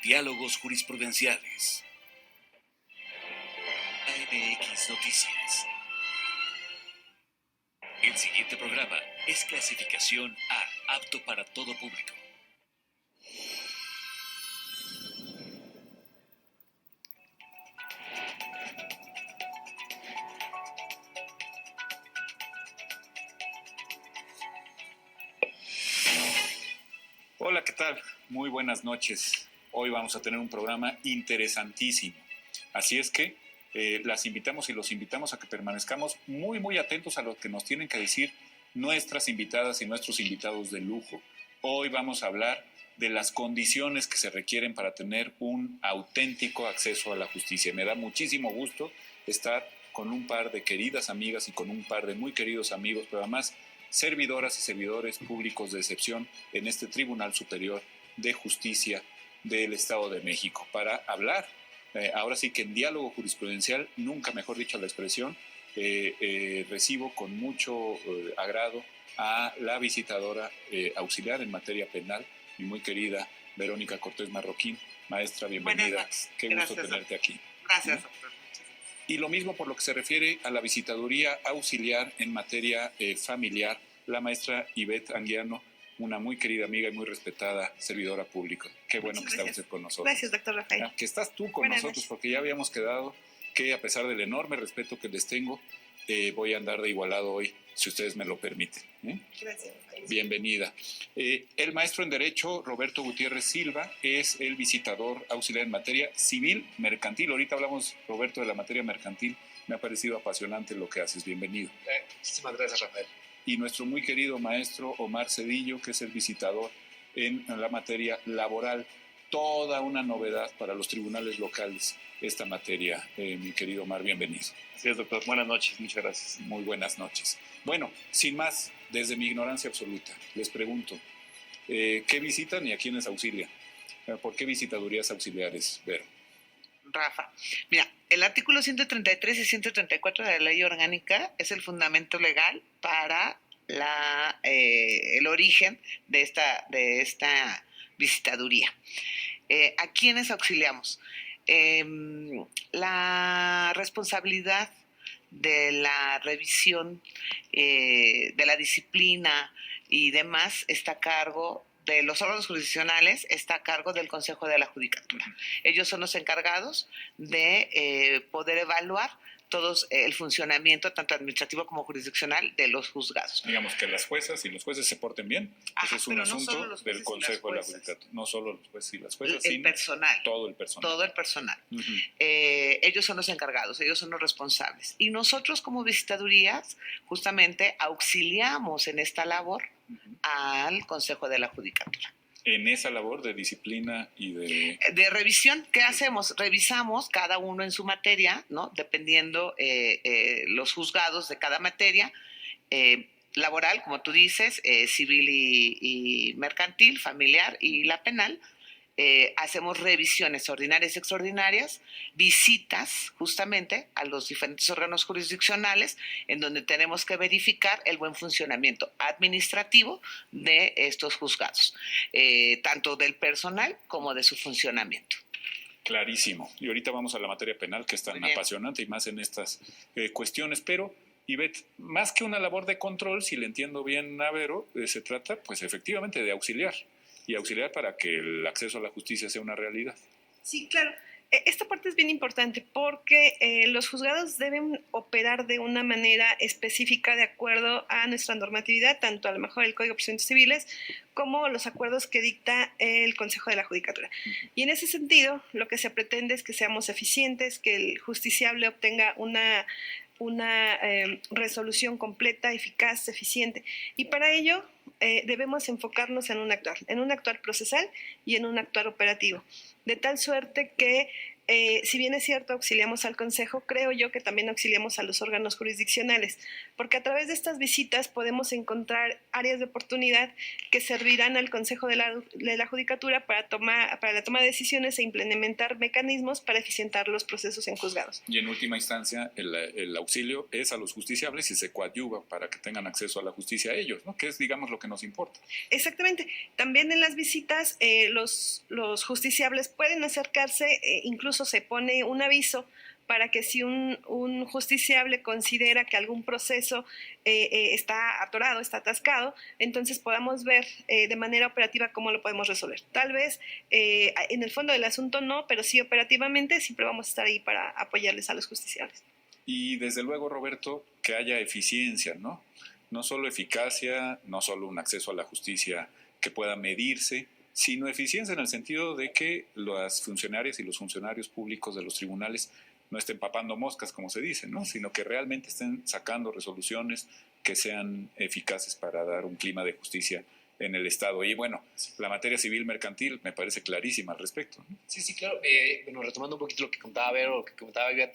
Diálogos jurisprudenciales. AMX Noticias. El siguiente programa es clasificación A, apto para todo público. Hola, ¿qué tal? Muy buenas noches. Hoy vamos a tener un programa interesantísimo. Así es que las invitamos y los invitamos a que permanezcamos muy atentos a lo que nos tienen que decir nuestras invitadas y nuestros invitados de lujo. Hoy vamos a hablar de las condiciones que se requieren para tener un auténtico acceso a la justicia. Me da muchísimo gusto estar con un par de queridas amigas y con un par de muy queridos amigos, pero además servidoras y servidores públicos de excepción en este Tribunal Superior de Justicia del Estado de México para hablar, ahora sí que en diálogo jurisprudencial, nunca mejor dicho la expresión, recibo con mucho agrado a la visitadora auxiliar en materia penal, mi muy querida Verónica Cortés Marroquín. Maestra, bienvenida. Qué gusto tenerte aquí. Gracias, doctor. Y lo mismo por lo que se refiere a la visitaduría auxiliar en materia familiar, la maestra Ivette Anguiano, una muy querida amiga y muy respetada servidora pública. Qué bueno que está usted con nosotros. Gracias, doctor Rafael. Que estás tú con Buenas nosotros, noches. porque ya habíamos quedado que a pesar del enorme respeto que les tengo, voy a andar de igualado hoy, si ustedes me lo permiten. Gracias, Rafael. Bienvenida. El maestro en Derecho, Roberto Gutiérrez Silva, es el visitador auxiliar en materia civil mercantil. Ahorita hablamos, Roberto, de la materia mercantil. Me ha parecido apasionante lo que haces. Bienvenido. Muchísimas gracias, Rafael. Y nuestro muy querido maestro Omar Cedillo, que es el visitador en la materia laboral. Toda una novedad para los tribunales locales esta materia. Mi querido Omar, bienvenido. Así es, doctor. Buenas noches. Muchas gracias. Muy buenas noches. Bueno, sin más, desde mi ignorancia absoluta, les pregunto, ¿qué visitan y a quiénes auxilian? ¿Por qué visitadurías auxiliares, Vero? Rafa, mira, el artículo 133 y 134 de la Ley Orgánica es el fundamento legal para el origen de esta visitaduría. ¿A quiénes auxiliamos? La responsabilidad de la revisión de la disciplina y demás está a cargo de los órganos jurisdiccionales, está a cargo del Consejo de la Judicatura. Ellos son los encargados de poder evaluar todo el funcionamiento, tanto administrativo como jurisdiccional, de los juzgados. Digamos que las juezas y los jueces se porten bien. Ese es un asunto no del Consejo de la Judicatura. No solo los jueces y las juezas, sino personal. Todo el personal. Uh-huh. Ellos son los encargados, ellos son los responsables. Y nosotros como visitadurías, justamente, auxiliamos en esta labor al Consejo de la Judicatura. En esa labor de disciplina y de revisión, ¿qué hacemos? Revisamos cada uno en su materia, ¿no? Dependiendo los juzgados de cada materia, laboral, como tú dices, civil y mercantil, familiar y la penal. Hacemos revisiones ordinarias y extraordinarias, visitas justamente a los diferentes órganos jurisdiccionales en donde tenemos que verificar el buen funcionamiento administrativo de estos juzgados, tanto del personal como de su funcionamiento. Clarísimo. Y ahorita vamos a la materia penal, que es tan apasionante y más en estas cuestiones, pero Ivette, más que una labor de control, si le entiendo bien a Vero, se trata pues efectivamente de auxiliar. Y auxiliar para que el acceso a la justicia sea una realidad. Sí, claro. Esta parte es bien importante porque los juzgados deben operar de una manera específica de acuerdo a nuestra normatividad, tanto a lo mejor el Código de Procedimientos Civiles como los acuerdos que dicta el Consejo de la Judicatura. Y en ese sentido, lo que se pretende es que seamos eficientes, que el justiciable obtenga una resolución completa, eficaz, eficiente. Y para ello debemos enfocarnos en un actuar procesal y en un actuar operativo, de tal suerte que si bien es cierto, auxiliamos al Consejo, creo yo que también auxiliamos a los órganos jurisdiccionales, porque a través de estas visitas podemos encontrar áreas de oportunidad que servirán al Consejo de la Judicatura para la toma de decisiones e implementar mecanismos para eficientar los procesos en juzgados. Y en última instancia, el auxilio es a los justiciables y se coadyuva para que tengan acceso a la justicia a ellos, ¿no? Que es, digamos, lo que nos importa. Exactamente. También en las visitas los justiciables pueden acercarse, incluso se pone un aviso para que si un justiciable considera que algún proceso está atorado, está atascado, entonces podamos ver de manera operativa cómo lo podemos resolver. Tal vez en el fondo del asunto no, pero sí operativamente siempre vamos a estar ahí para apoyarles a los justiciables. Y desde luego, Roberto, que haya eficiencia, ¿no? No solo eficacia, no solo un acceso a la justicia que pueda medirse, sino eficiencia en el sentido de que las funcionarias y los funcionarios públicos de los tribunales no estén papando moscas, como se dice, ¿no? Sino que realmente estén sacando resoluciones que sean eficaces para dar un clima de justicia en el Estado. Y bueno, la materia civil mercantil me parece clarísima al respecto, ¿no? Sí, claro. Bueno, retomando un poquito lo que contaba Vero, lo que comentaba Iván,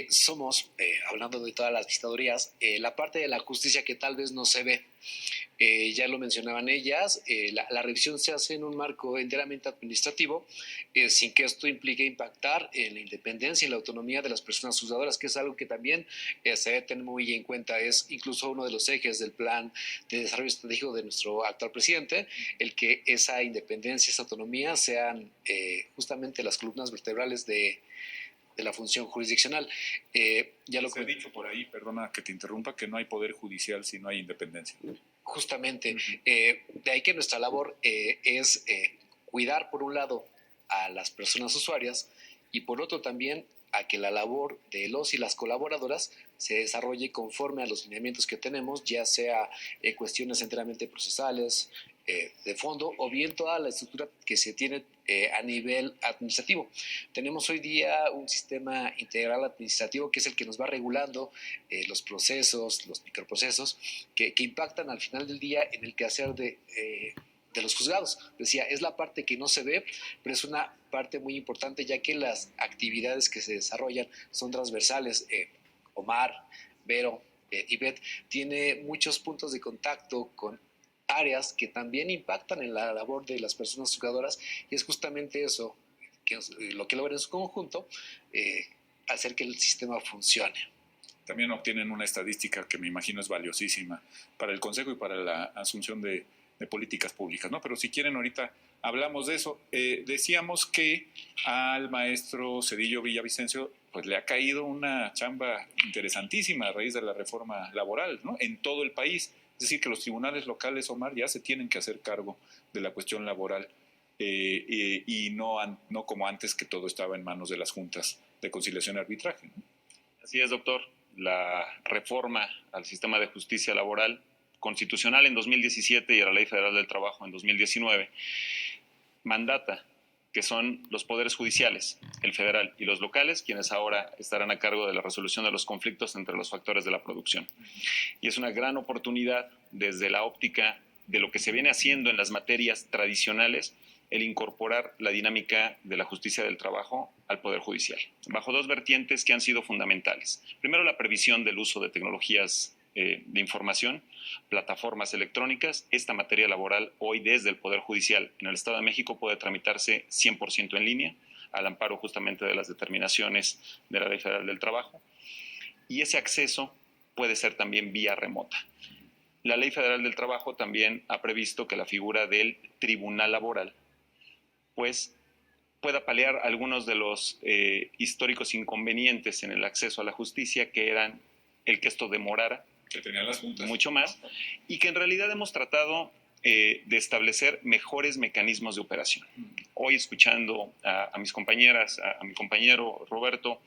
somos, hablando de todas las visitadurías, la parte de la justicia que tal vez no se ve. Ya lo mencionaban ellas, la revisión se hace en un marco enteramente administrativo, sin que esto implique impactar en la independencia y la autonomía de las personas juzgadoras, que es algo que también se debe tener muy en cuenta. Es incluso uno de los ejes del plan de desarrollo estratégico de nuestro actual presidente, el que esa independencia, esa autonomía sean justamente las columnas vertebrales de la función jurisdiccional. Ya lo Se ha dicho por ahí, perdona que te interrumpa, que no hay poder judicial si no hay independencia. Justamente, de ahí que nuestra labor es cuidar, por un lado, a las personas usuarias y por otro también a que la labor de los y las colaboradoras se desarrolle conforme a los lineamientos que tenemos, ya sea cuestiones enteramente procesales, de fondo, o bien toda la estructura que se tiene a nivel administrativo. Tenemos hoy día un sistema integral administrativo que es el que nos va regulando los procesos, los microprocesos, que impactan al final del día en el quehacer de los juzgados. Decía, es la parte que no se ve, pero es una parte muy importante, ya que las actividades que se desarrollan son transversales. Omar, Vero, Ivette, tiene muchos puntos de contacto con áreas que también impactan en la labor de las personas juzgadoras, y es justamente eso, que lo que logran en su conjunto, hacer que el sistema funcione. También obtienen una estadística que me imagino es valiosísima para el Consejo y para la asunción de políticas públicas, ¿no? Pero si quieren ahorita hablamos de eso. Decíamos que al maestro Zedillo Villavicencio pues le ha caído una chamba interesantísima a raíz de la reforma laboral, ¿no? En todo el país. Es decir, que los tribunales locales, Omar, ya se tienen que hacer cargo de la cuestión laboral y no como antes, que todo estaba en manos de las juntas de conciliación y arbitraje, ¿no? Así es, doctor. La reforma al sistema de justicia laboral constitucional en 2017 y a la Ley Federal del Trabajo en 2019 mandata que son los poderes judiciales, el federal y los locales, quienes ahora estarán a cargo de la resolución de los conflictos entre los factores de la producción. Y es una gran oportunidad desde la óptica de lo que se viene haciendo en las materias tradicionales, el incorporar la dinámica de la justicia del trabajo al Poder Judicial, bajo dos vertientes que han sido fundamentales. Primero, la previsión del uso de tecnologías de información, plataformas electrónicas. Esta materia laboral hoy desde el Poder Judicial en el Estado de México puede tramitarse 100% en línea, al amparo justamente de las determinaciones de la Ley Federal del Trabajo. Y ese acceso puede ser también vía remota. La Ley Federal del Trabajo también ha previsto que la figura del Tribunal Laboral pues pueda paliar algunos de los históricos inconvenientes en el acceso a la justicia, que eran el que esto demorara que tenían las juntas mucho más, y que en realidad hemos tratado de establecer mejores mecanismos de operación. Hoy, escuchando a mis compañeras, a mi compañero Roberto,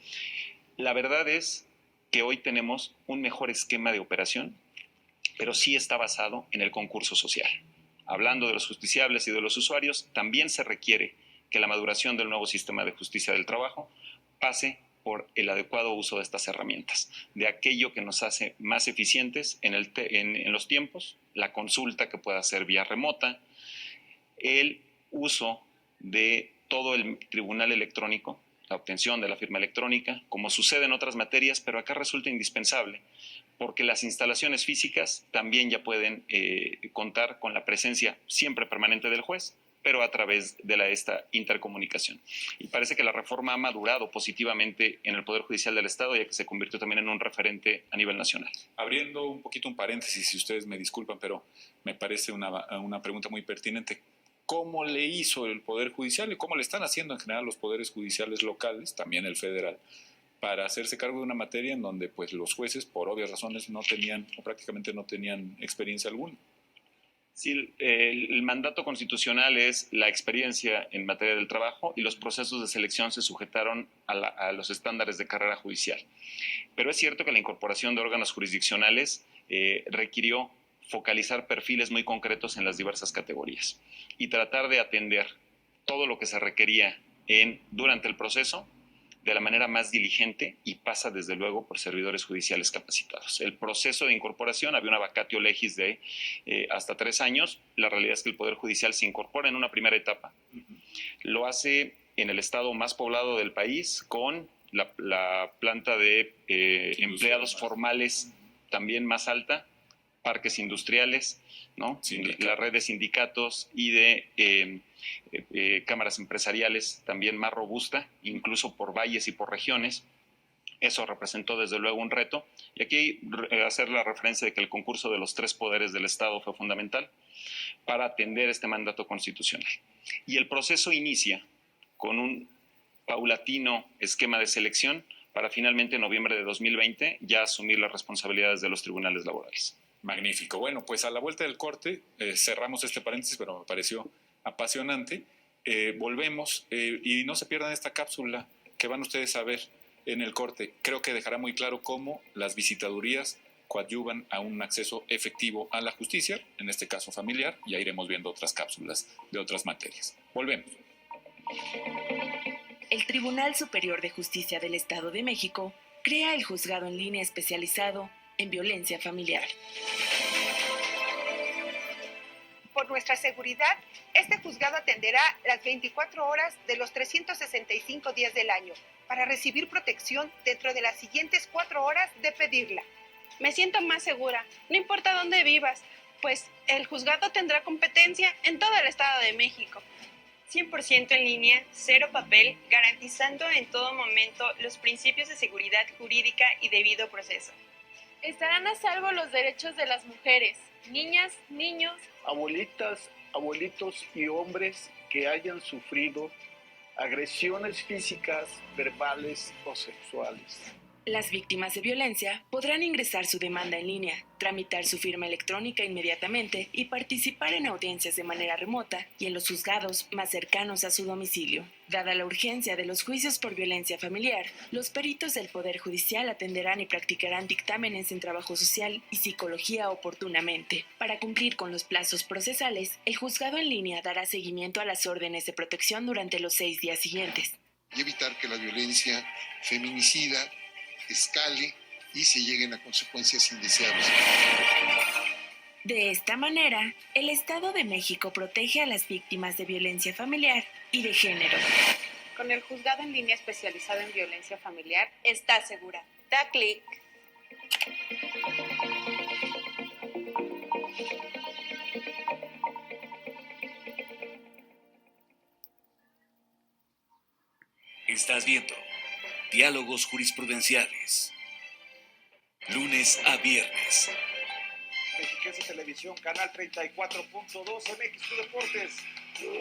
la verdad es que hoy tenemos un mejor esquema de operación, pero sí está basado en el concurso social. Hablando de los justiciables y de los usuarios, también se requiere que la maduración del nuevo sistema de justicia del trabajo pase por el adecuado uso de estas herramientas, de aquello que nos hace más eficientes en los tiempos, la consulta que pueda ser vía remota, el uso de todo el tribunal electrónico, la obtención de la firma electrónica, como sucede en otras materias, pero acá resulta indispensable porque las instalaciones físicas también ya pueden contar con la presencia siempre permanente del juez, pero a través de esta intercomunicación. Y parece que la reforma ha madurado positivamente en el Poder Judicial del Estado, ya que se convirtió también en un referente a nivel nacional. Abriendo un poquito un paréntesis, si ustedes me disculpan, pero me parece una pregunta muy pertinente. ¿Cómo le hizo el Poder Judicial y cómo le están haciendo en general los poderes judiciales locales, también el federal, para hacerse cargo de una materia en donde pues, los jueces, por obvias razones, no tenían o prácticamente no tenían experiencia alguna? Sí, el mandato constitucional es la experiencia en materia del trabajo y los procesos de selección se sujetaron a los estándares de carrera judicial. Pero es cierto que la incorporación de órganos jurisdiccionales requirió focalizar perfiles muy concretos en las diversas categorías y tratar de atender todo lo que se requería durante el proceso de la manera más diligente y pasa desde luego por servidores judiciales capacitados. El proceso de incorporación, había una vacatio legis de hasta 3 años. La realidad es que el Poder Judicial se incorpora en una primera etapa. Lo hace en el estado más poblado del país, con la planta de empleados formales también más alta, parques industriales, ¿no? La red de sindicatos y de cámaras empresariales también más robusta, incluso por valles y por regiones. Eso representó desde luego un reto. Y aquí hacer la referencia de que el concurso de los 3 poderes del Estado fue fundamental para atender este mandato constitucional. Y el proceso inicia con un paulatino esquema de selección para finalmente en noviembre de 2020 ya asumir las responsabilidades de los tribunales laborales. Magnífico. Bueno, pues a la vuelta del corte cerramos este paréntesis, pero me pareció apasionante. Volvemos y no se pierdan esta cápsula que van ustedes a ver en el corte. Creo que dejará muy claro cómo las visitadurías coadyuvan a un acceso efectivo a la justicia, en este caso familiar. Ya iremos viendo otras cápsulas de otras materias. Volvemos. El Tribunal Superior de Justicia del Estado de México crea el juzgado en línea especializado en violencia familiar. Por nuestra seguridad, este juzgado atenderá las 24 horas de los 365 días del año para recibir protección dentro de las siguientes 4 horas de pedirla. Me siento más segura, no importa dónde vivas, pues el juzgado tendrá competencia en todo el Estado de México. 100% en línea, 0 papel, garantizando en todo momento los principios de seguridad jurídica y debido proceso. Estarán a salvo los derechos de las mujeres, niñas, niños, abuelitas, abuelitos y hombres que hayan sufrido agresiones físicas, verbales o sexuales. Las víctimas de violencia podrán ingresar su demanda en línea, tramitar su firma electrónica inmediatamente y participar en audiencias de manera remota y en los juzgados más cercanos a su domicilio. Dada la urgencia de los juicios por violencia familiar, los peritos del Poder Judicial atenderán y practicarán dictámenes en trabajo social y psicología oportunamente. Para cumplir con los plazos procesales, el juzgado en línea dará seguimiento a las órdenes de protección durante los 6 días siguientes. Y evitar que la violencia feminicida escale y se lleguen a consecuencias indeseables. De esta manera, el Estado de México protege a las víctimas de violencia familiar y de género. Con el juzgado en línea especializado en violencia familiar, está segura. Da clic. Estás viendo Diálogos Jurisprudenciales. Lunes a viernes. Mexiquense Televisión, canal 34.2, MX Deportes,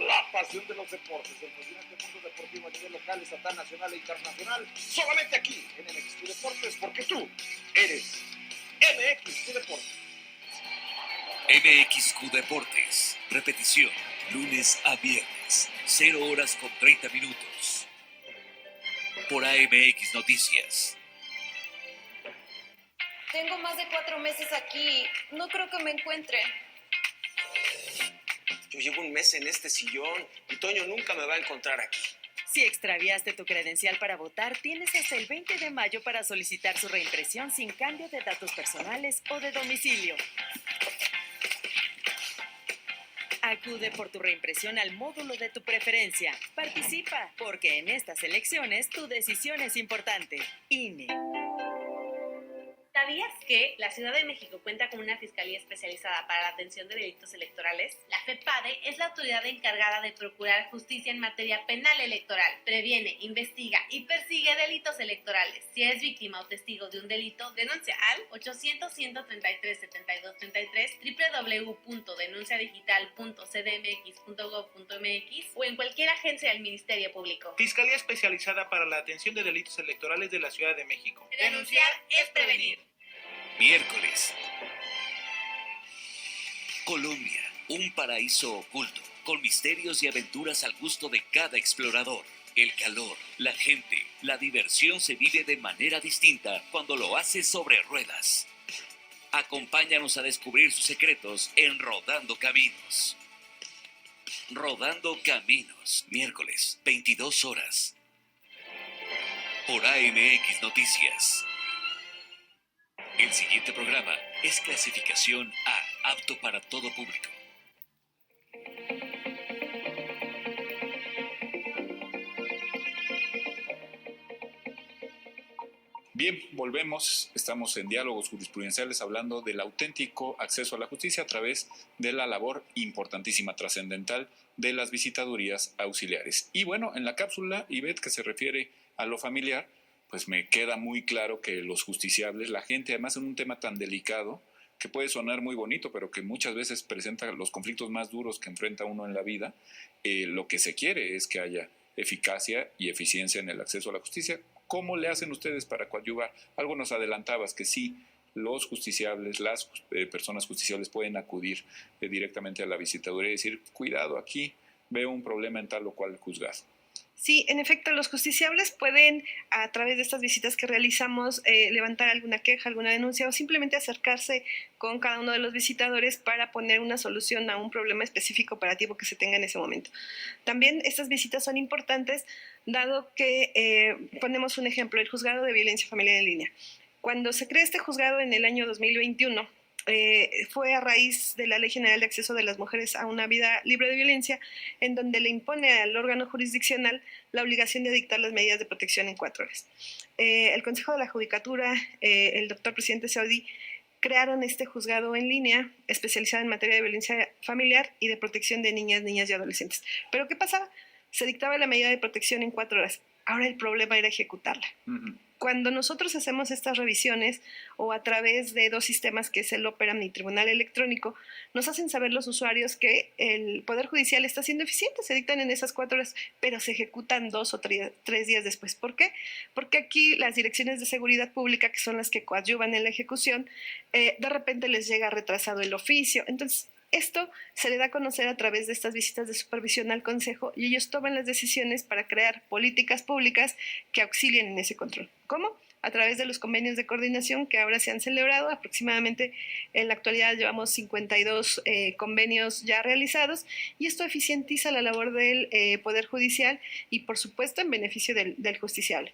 la pasión de los deportes, el fascinante mundo deportivo a nivel local, estatal, nacional e internacional, solamente aquí en MX Deportes, porque tú eres MX Deportes. MXQ Deportes, repetición, lunes a viernes, 0 horas con 30 minutos. Por AMX Noticias. Tengo más de 4 meses aquí. No creo que me encuentre. Yo llevo un mes en este sillón y Toño nunca me va a encontrar aquí. Si extraviaste tu credencial para votar, tienes hasta el 20 de mayo para solicitar su reimpresión sin cambio de datos personales o de domicilio. Acude por tu reimpresión al módulo de tu preferencia. Participa, porque en estas elecciones tu decisión es importante. INE. ¿Sabías que la Ciudad de México cuenta con una fiscalía especializada para la atención de delitos electorales? La FEPADE es la autoridad encargada de procurar justicia en materia penal electoral. Previene, investiga y persigue delitos electorales. Si eres víctima o testigo de un delito, denuncia al 800-133-7233, www.denunciadigital.cdmx.gov.mx o en cualquier agencia del Ministerio Público. Fiscalía especializada para la atención de delitos electorales de la Ciudad de México. Denunciar es prevenir. Miércoles. Colombia, un paraíso oculto, con misterios y aventuras al gusto de cada explorador. El calor, la gente, la diversión se vive de manera distinta cuando lo hace sobre ruedas. Acompáñanos a descubrir sus secretos en Rodando Caminos. Rodando Caminos, miércoles, 22 horas. Por AMX Noticias. El siguiente programa es clasificación A, apto para todo público. Bien, volvemos. Estamos en Diálogos Jurisprudenciales hablando del auténtico acceso a la justicia a través de la labor importantísima, trascendental de las visitadurías auxiliares. Y bueno, en la cápsula, Ivette, que se refiere a lo familiar, pues me queda muy claro que los justiciables, la gente, además en un tema tan delicado, que puede sonar muy bonito, pero que muchas veces presenta los conflictos más duros que enfrenta uno en la vida, lo que se quiere es que haya eficacia y eficiencia en el acceso a la justicia. ¿Cómo le hacen ustedes para coadyuvar? Algo nos adelantabas, que sí, los justiciables, las personas justiciables pueden acudir directamente a la visitaduría y decir, cuidado, aquí veo un problema en tal o cual juzgado. Sí, en efecto, los justiciables pueden, a través de estas visitas que realizamos, levantar alguna queja, alguna denuncia o simplemente acercarse con cada uno de los visitadores para poner una solución a un problema específico operativo que se tenga en ese momento. También estas visitas son importantes, dado que, ponemos un ejemplo, el juzgado de violencia familiar en línea. Cuando se crea este juzgado en el año 2021, fue a raíz de la Ley General de Acceso de las Mujeres a una Vida Libre de Violencia, en donde le impone al órgano jurisdiccional la obligación de dictar las medidas de protección en 4 horas. El Consejo de la Judicatura, el doctor presidente Saudí, crearon este juzgado en línea especializado en materia de violencia familiar y de protección de niñas y adolescentes. ¿Pero qué pasaba? Se dictaba la medida de protección en 4 horas. Ahora el problema era ejecutarla. Cuando nosotros hacemos estas revisiones o a través de 2 sistemas que es el Operam y Tribunal Electrónico, nos hacen saber los usuarios que el Poder Judicial está siendo eficiente, se dictan en esas 4 horas, pero se ejecutan 2 o 3 días después. ¿Por qué? Porque aquí las direcciones de seguridad pública, que son las que coadyuvan en la ejecución, de repente les llega retrasado el oficio. Entonces, esto se le da a conocer a través de estas visitas de supervisión al Consejo y ellos toman las decisiones para crear políticas públicas que auxilien en ese control. ¿Cómo? A través de los convenios de coordinación que ahora se han celebrado. Aproximadamente en la actualidad llevamos 52 convenios ya realizados y esto eficientiza la labor del Poder Judicial y, por supuesto, en beneficio del justiciable.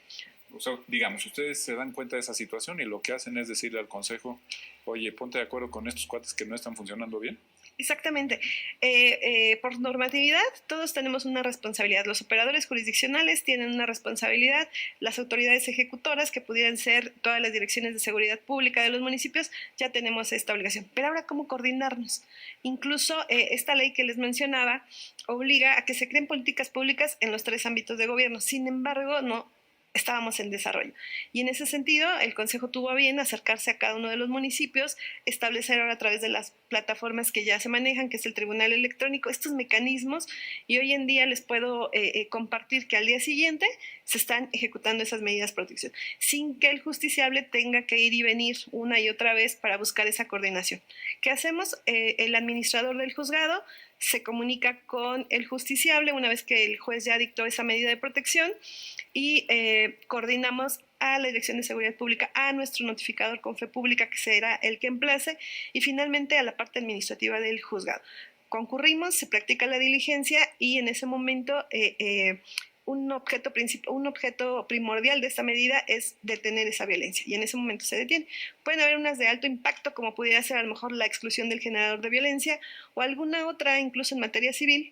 O sea, digamos, ustedes se dan cuenta de esa situación y lo que hacen es decirle al Consejo, oye, ponte de acuerdo con estos cuates que no están funcionando bien. Exactamente. Por normatividad, todos tenemos una responsabilidad. Los operadores jurisdiccionales tienen una responsabilidad, las autoridades ejecutoras, que pudieran ser todas las direcciones de seguridad pública de los municipios, ya tenemos esta obligación. Pero ahora, ¿cómo coordinarnos? Incluso esta ley que les mencionaba obliga a que se creen políticas públicas en los 3 ámbitos de gobierno. Sin embargo, no estábamos en desarrollo. Y en ese sentido, el Consejo tuvo a bien acercarse a cada uno de los municipios, establecer ahora a través de las plataformas que ya se manejan, que es el Tribunal Electrónico, estos mecanismos, y hoy en día les puedo compartir que al día siguiente se están ejecutando esas medidas de protección, sin que el justiciable tenga que ir y venir una y otra vez para buscar esa coordinación. ¿Qué hacemos? El administrador del juzgado se comunica con el justiciable una vez que el juez ya dictó esa medida de protección y coordinamos a la Dirección de Seguridad Pública, a nuestro notificador con fe pública, que será el que emplace, y finalmente a la parte administrativa del juzgado. Concurrimos, se practica la diligencia y en ese momento un objeto primordial de esta medida es detener esa violencia, y en ese momento se detiene. Pueden haber unas de alto impacto, como pudiera ser a lo mejor la exclusión del generador de violencia, o alguna otra, incluso en materia civil,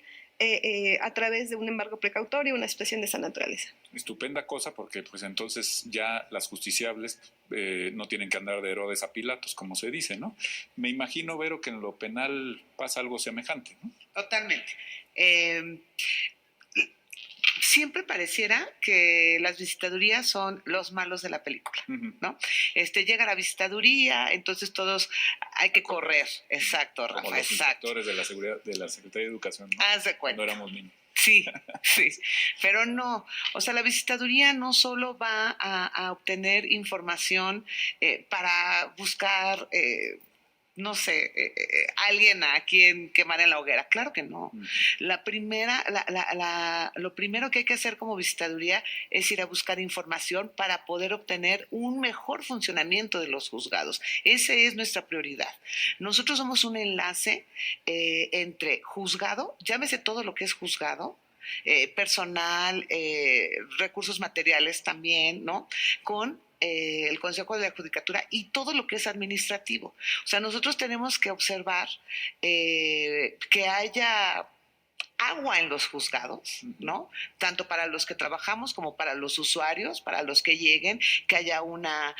a través de un embargo precautorio, una situación de esa naturaleza. Estupenda cosa, porque pues entonces ya las justiciables no tienen que andar de Herodes a Pilatos, como se dice, ¿no? Me imagino, Vero, que en lo penal pasa algo semejante, ¿no? Totalmente. Siempre pareciera que las visitadurías son los malos de la película, ¿no? Llega la visitaduría, entonces todos hay que correr. Exacto, Rafa, Como los exacto. inspectores de la seguridad de la Secretaría de Educación, ¿no? Haz de cuenta. Cuando éramos niños. Sí, sí, pero no, o sea, la visitaduría no solo va a obtener información para buscar, no sé, alguien a quien quemar en la hoguera. Claro que no. Lo primero que hay que hacer como visitaduría es ir a buscar información para poder obtener un mejor funcionamiento de los juzgados. Esa es nuestra prioridad. Nosotros somos un enlace entre juzgado, llámese todo lo que es juzgado, personal, recursos materiales también, ¿no? Con el Consejo de la Judicatura y todo lo que es administrativo. O sea, nosotros tenemos que observar que haya agua en los juzgados, ¿no? Tanto para los que trabajamos como para los usuarios, para los que lleguen, que haya una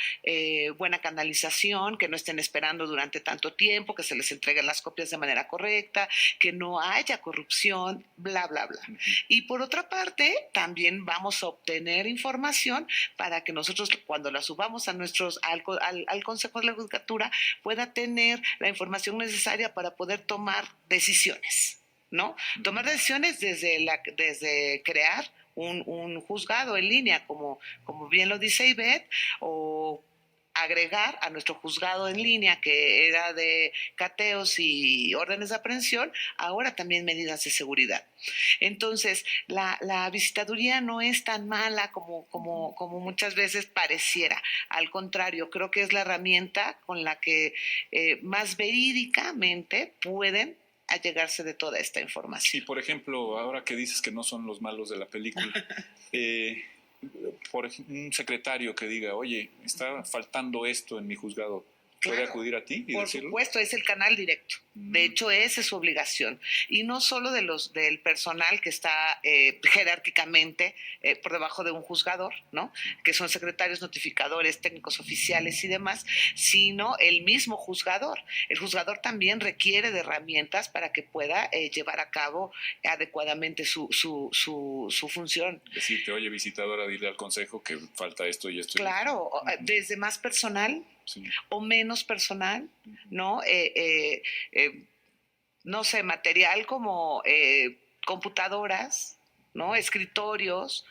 buena canalización, que no estén esperando durante tanto tiempo, que se les entreguen las copias de manera correcta, que no haya corrupción, bla, bla, bla. Y por otra parte, también vamos a obtener información para que nosotros, cuando la subamos a al Consejo de la Judicatura, pueda tener la información necesaria para poder tomar decisiones, ¿no? Tomar decisiones desde crear un juzgado en línea, como bien lo dice Ivette, o agregar a nuestro juzgado en línea, que era de cateos y órdenes de aprehensión, ahora también medidas de seguridad. Entonces, la visitaduría no es tan mala como muchas veces pareciera. Al contrario, creo que es la herramienta con la que más verídicamente pueden allegarse de toda esta información. Y por ejemplo, ahora que dices que no son los malos de la película, por ejemplo, un secretario que diga, oye, está faltando esto en mi juzgado, ¿puede acudir a ti y por decirlo? Supuesto, es el canal directo. De hecho, esa es su obligación. Y no solo del personal que está jerárquicamente por debajo de un juzgador, ¿no? Que son secretarios, notificadores, técnicos oficiales y demás, sino el mismo juzgador. El juzgador también requiere de herramientas para que pueda llevar a cabo adecuadamente su función. Decirte, oye, visitadora, dile al consejo que falta esto y esto. Claro, desde más personal, sí, o menos personal, ¿no? No sé, material como computadoras, ¿no? Escritorios,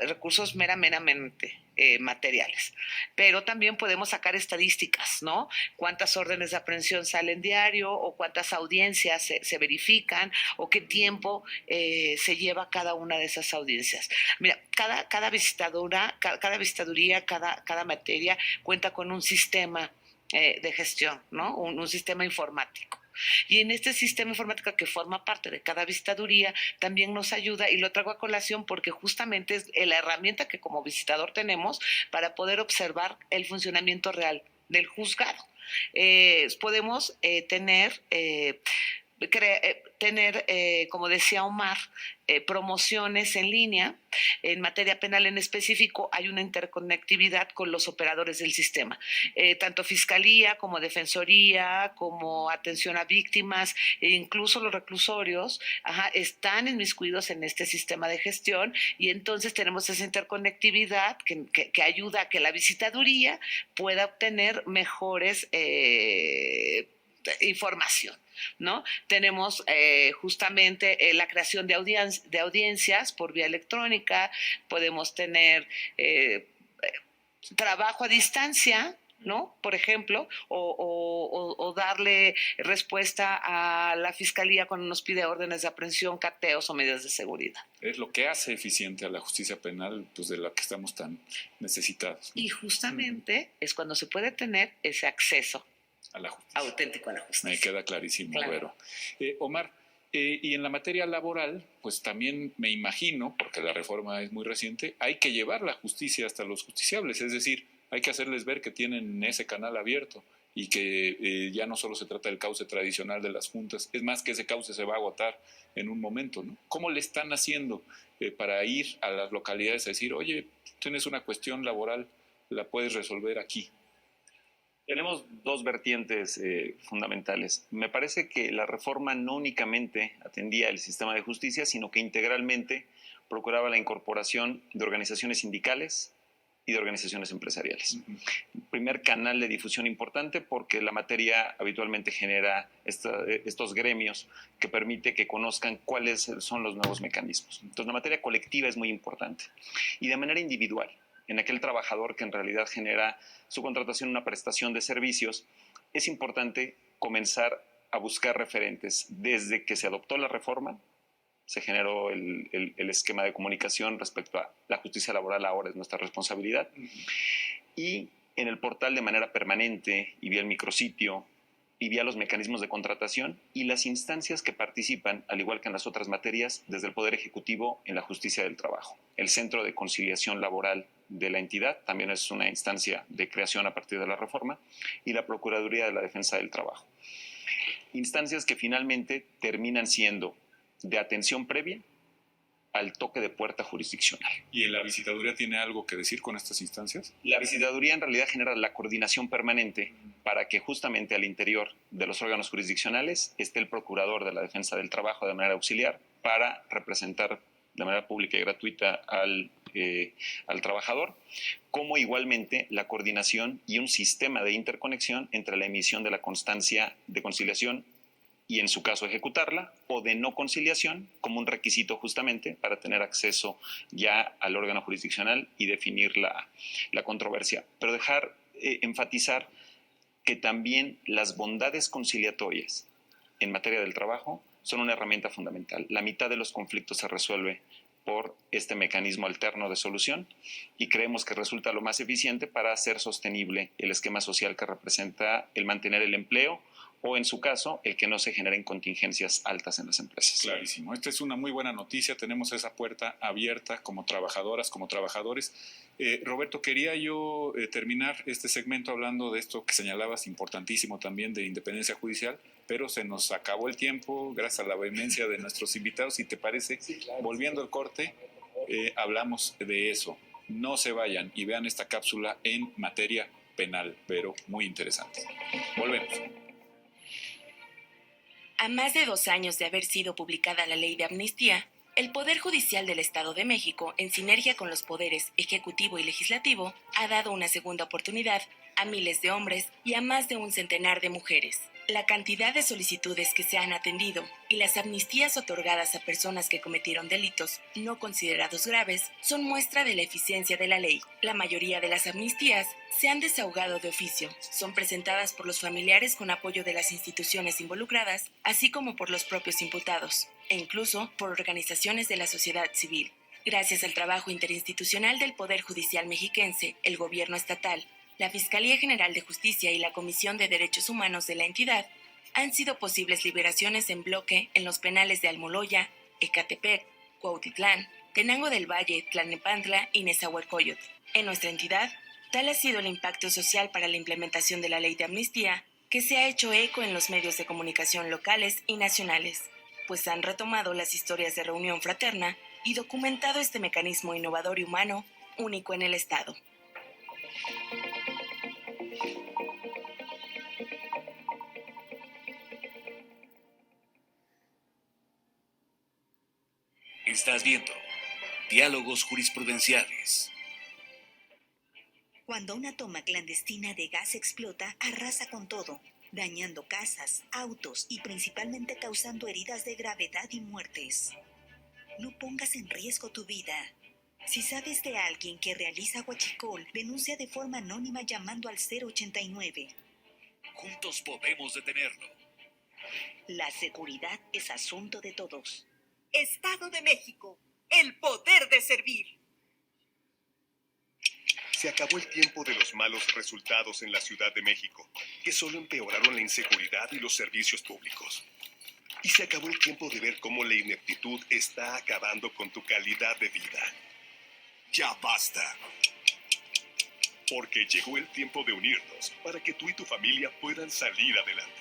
recursos meramente materiales. Pero también podemos sacar estadísticas, ¿no? Cuántas órdenes de aprehensión salen diario, o cuántas audiencias se verifican, o qué tiempo se lleva cada una de esas audiencias. Mira, cada visitaduría, cada materia cuenta con un sistema de gestión, ¿no? Un sistema informático. Y en este sistema informático que forma parte de cada visitaduría también nos ayuda, y lo traigo a colación porque justamente es la herramienta que como visitador tenemos para poder observar el funcionamiento real del juzgado. Podemos tener, como decía Omar, promociones en línea. En materia penal en específico hay una interconectividad con los operadores del sistema, tanto Fiscalía como Defensoría, como atención a víctimas, e incluso los reclusorios están inmiscuidos en este sistema de gestión, y entonces tenemos esa interconectividad que ayuda a que la visitaduría pueda obtener mejores información, ¿no? Tenemos justamente la creación de audiencias por vía electrónica. Podemos tener trabajo a distancia, ¿no? Por ejemplo, o darle respuesta a la Fiscalía cuando nos pide órdenes de aprehensión, cateos o medidas de seguridad. Es lo que hace eficiente a la justicia penal, pues de la que estamos tan necesitados, ¿no? Y justamente es cuando se puede tener ese acceso a la justicia. Auténtico a la justicia. Me queda clarísimo, Claro. Vero. Omar, Y en la materia laboral, pues también me imagino, porque la reforma es muy reciente, hay que llevar la justicia hasta los justiciables, es decir, hay que hacerles ver que tienen ese canal abierto y que ya no solo se trata del cauce tradicional de las juntas, es más que ese cauce se va a agotar en un momento, ¿no? ¿Cómo le están haciendo para ir a las localidades a decir, oye, tienes una cuestión laboral, la puedes resolver aquí? Tenemos dos vertientes fundamentales. Me parece que la reforma no únicamente atendía el sistema de justicia, sino que integralmente procuraba la incorporación de organizaciones sindicales y de organizaciones empresariales. Primer canal de difusión importante porque la materia habitualmente genera estos gremios que permite que conozcan cuáles son los nuevos mecanismos. Entonces, la materia colectiva es muy importante. Y de manera individual, en aquel trabajador que en realidad genera su contratación una prestación de servicios, es importante comenzar a buscar referentes. Desde que se adoptó la reforma, se generó el esquema de comunicación respecto a la justicia laboral, ahora es nuestra responsabilidad. Y en el portal de manera permanente y vía el micrositio y vía los mecanismos de contratación y las instancias que participan, al igual que en las otras materias, desde el Poder Ejecutivo en la justicia del trabajo. El Centro de Conciliación Laboral de la entidad también es una instancia de creación a partir de la reforma, y la Procuraduría de la Defensa del Trabajo. Instancias que finalmente terminan siendo de atención previa al toque de puerta jurisdiccional. ¿Y la visitaduría tiene algo que decir con estas instancias? La visitaduría en realidad genera la coordinación permanente para que justamente al interior de los órganos jurisdiccionales esté el procurador de la defensa del trabajo de manera auxiliar para representar de manera pública y gratuita al trabajador, como igualmente la coordinación y un sistema de interconexión entre la emisión de la constancia de conciliación y en su caso ejecutarla, o de no conciliación como un requisito justamente para tener acceso ya al órgano jurisdiccional y definir la controversia. Pero enfatizar que también las bondades conciliatorias en materia del trabajo son una herramienta fundamental. La mitad de los conflictos se resuelve por este mecanismo alterno de solución y creemos que resulta lo más eficiente para hacer sostenible el esquema social que representa el mantener el empleo o, en su caso, el que no se generen contingencias altas en las empresas. Clarísimo. Esta es una muy buena noticia. Tenemos esa puerta abierta como trabajadoras, como trabajadores. Roberto, quería yo terminar este segmento hablando de esto que señalabas, importantísimo también, de independencia judicial, pero se nos acabó el tiempo gracias a la vehemencia de nuestros invitados. Si te parece, sí, claro, volviendo al corte, hablamos de eso. No se vayan y vean esta cápsula en materia penal, pero muy interesante. Volvemos. A más de 2 años de haber sido publicada la Ley de Amnistía, el Poder Judicial del Estado de México, en sinergia con los poderes ejecutivo y legislativo, ha dado una segunda oportunidad a miles de hombres y a más de un centenar de mujeres. La cantidad de solicitudes que se han atendido y las amnistías otorgadas a personas que cometieron delitos no considerados graves son muestra de la eficiencia de la ley. La mayoría de las amnistías se han desahogado de oficio, son presentadas por los familiares con apoyo de las instituciones involucradas, así como por los propios imputados, e incluso por organizaciones de la sociedad civil. Gracias al trabajo interinstitucional del Poder Judicial mexiquense, el gobierno estatal, la Fiscalía General de Justicia y la Comisión de Derechos Humanos de la entidad, han sido posibles liberaciones en bloque en los penales de Almoloya, Ecatepec, Cuautitlán, Tenango del Valle, Tlalnepantla y Nezahualcóyotl. En nuestra entidad, tal ha sido el impacto social para la implementación de la Ley de Amnistía, que se ha hecho eco en los medios de comunicación locales y nacionales, pues han retomado las historias de reunión fraterna y documentado este mecanismo innovador y humano único en el Estado. Estás viendo Diálogos Jurisprudenciales. Cuando una toma clandestina de gas explota, arrasa con todo, dañando casas, autos y principalmente causando heridas de gravedad y muertes. No pongas en riesgo tu vida. Si sabes de alguien que realiza huachicol, denuncia de forma anónima llamando al 089. Juntos podemos detenerlo. La seguridad es asunto de todos. Estado de México, el poder de servir. Se acabó el tiempo de los malos resultados en la Ciudad de México, que solo empeoraron la inseguridad y los servicios públicos. Y se acabó el tiempo de ver cómo la ineptitud está acabando con tu calidad de vida. Ya basta. Porque llegó el tiempo de unirnos para que tú y tu familia puedan salir adelante.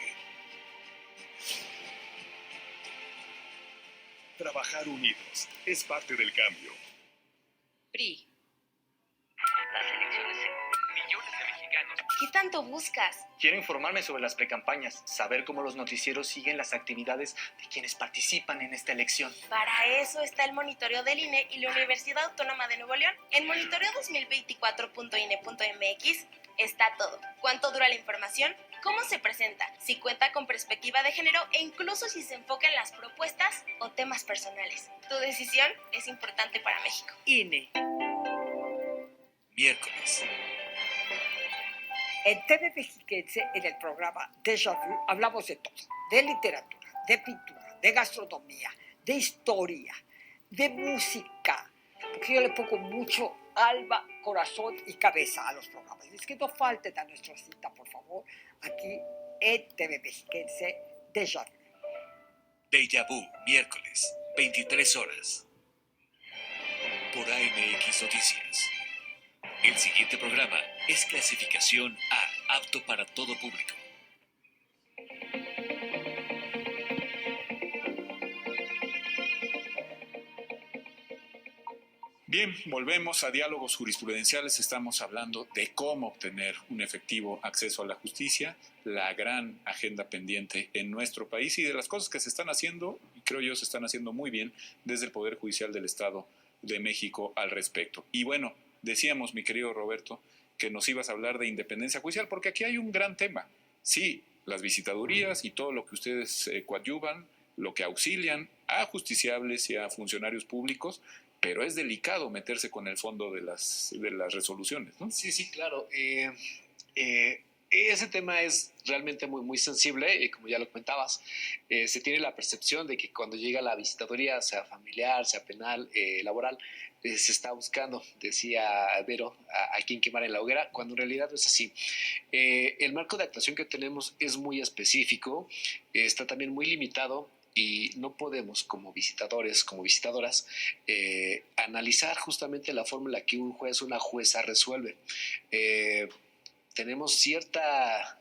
Trabajar unidos es parte del cambio. PRI. Las elecciones en millones de mexicanos. ¿Qué tanto buscas? Quiero informarme sobre las precampañas, saber cómo los noticieros siguen las actividades de quienes participan en esta elección. Para eso está el monitoreo del INE y la Universidad Autónoma de Nuevo León. En monitoreo2024.ine.mx está todo. ¿Cuánto dura la información? ¿Cómo se presenta? Si cuenta con perspectiva de género e incluso si se enfoca en las propuestas o temas personales. Tu decisión es importante para México. INE. Miércoles. En TV Mexiquense, en el programa Déjà Vu, hablamos de todo. De literatura, de pintura, de gastronomía, de historia, de música. Porque yo le pongo mucho alma, corazón y cabeza a los programas. Es que no falten a nuestra cita, por favor, aquí en TV Mexiquense, Déjà Vu. Déjà Vu, miércoles, 23 horas. Por AMX Noticias. El siguiente programa es clasificación A, apto para todo público. Bien, volvemos a diálogos jurisprudenciales. Estamos hablando de cómo obtener un efectivo acceso a la justicia, la gran agenda pendiente en nuestro país y de las cosas que se están haciendo, y creo yo se están haciendo muy bien desde el Poder Judicial del Estado de México al respecto. Y bueno, decíamos, mi querido Roberto, que nos ibas a hablar de independencia judicial, porque aquí hay un gran tema. Sí, las visitadurías y todo lo que ustedes coadyuvan, lo que auxilian a justiciables y a funcionarios públicos, pero es delicado meterse con el fondo de las resoluciones, ¿no? Sí, claro. Ese tema es realmente muy sensible, como ya lo comentabas. Se tiene la percepción de que cuando llega la visitaduría, sea familiar, sea penal, laboral, se está buscando, decía Vero, a quien quemar en la hoguera, cuando en realidad no es así. El marco de actuación que tenemos es muy específico, está también muy limitado y no podemos, como visitadores, como visitadoras, analizar justamente la forma en la que un juez o una jueza resuelve. Tenemos cierta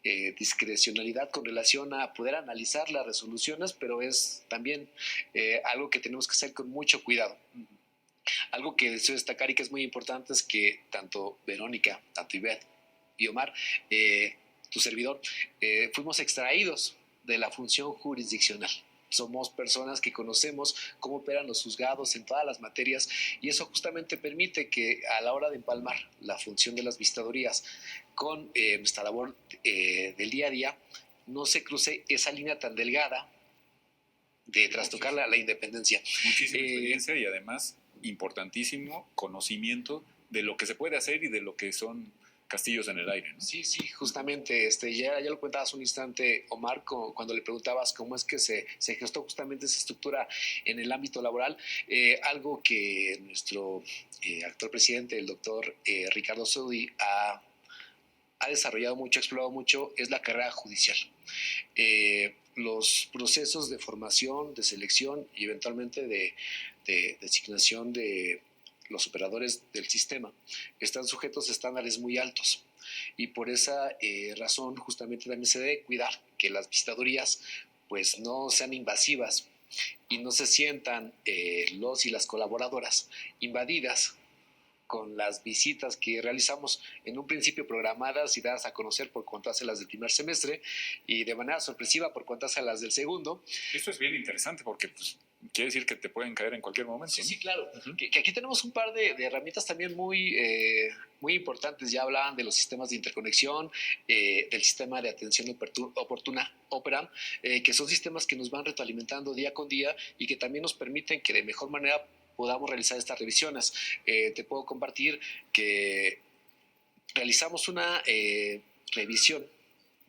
discrecionalidad con relación a poder analizar las resoluciones, pero es también algo que tenemos que hacer con mucho cuidado. Algo que deseo destacar y que es muy importante es que tanto Verónica, tanto Ivette y Omar, tu servidor, fuimos extraídos de la función jurisdiccional. Somos personas que conocemos cómo operan los juzgados en todas las materias y eso justamente permite que a la hora de empalmar la función de las visitadurías con nuestra labor del día a día, no se cruce esa línea tan delgada de trastocar la independencia. Muchísima experiencia y además importantísimo conocimiento de lo que se puede hacer y de lo que son castillos en el aire, ¿no? Sí, justamente, ya lo comentabas un instante, Omar, cuando le preguntabas cómo es que se gestó justamente esa estructura en el ámbito laboral, algo que nuestro actual presidente, el doctor Ricardo Sodi, ha desarrollado mucho, ha explorado mucho, es la carrera judicial. Los procesos de formación, de selección y eventualmente de designación de los operadores del sistema están sujetos a estándares muy altos y por esa razón justamente también se debe cuidar que las visitadurías pues no sean invasivas y no se sientan los y las colaboradoras invadidas con las visitas que realizamos en un principio programadas y dadas a conocer por cuanto hace las del primer semestre y de manera sorpresiva por cuanto hace las del segundo. Esto es bien interesante porque pues, quiere decir que te pueden caer en cualquier momento. Sí, claro. Que aquí tenemos un par de herramientas también muy importantes. Ya hablaban de los sistemas de interconexión, del sistema de atención oportuna, Operam, que son sistemas que nos van retroalimentando día con día y que también nos permiten que de mejor manera podamos realizar estas revisiones. Te puedo compartir que realizamos una revisión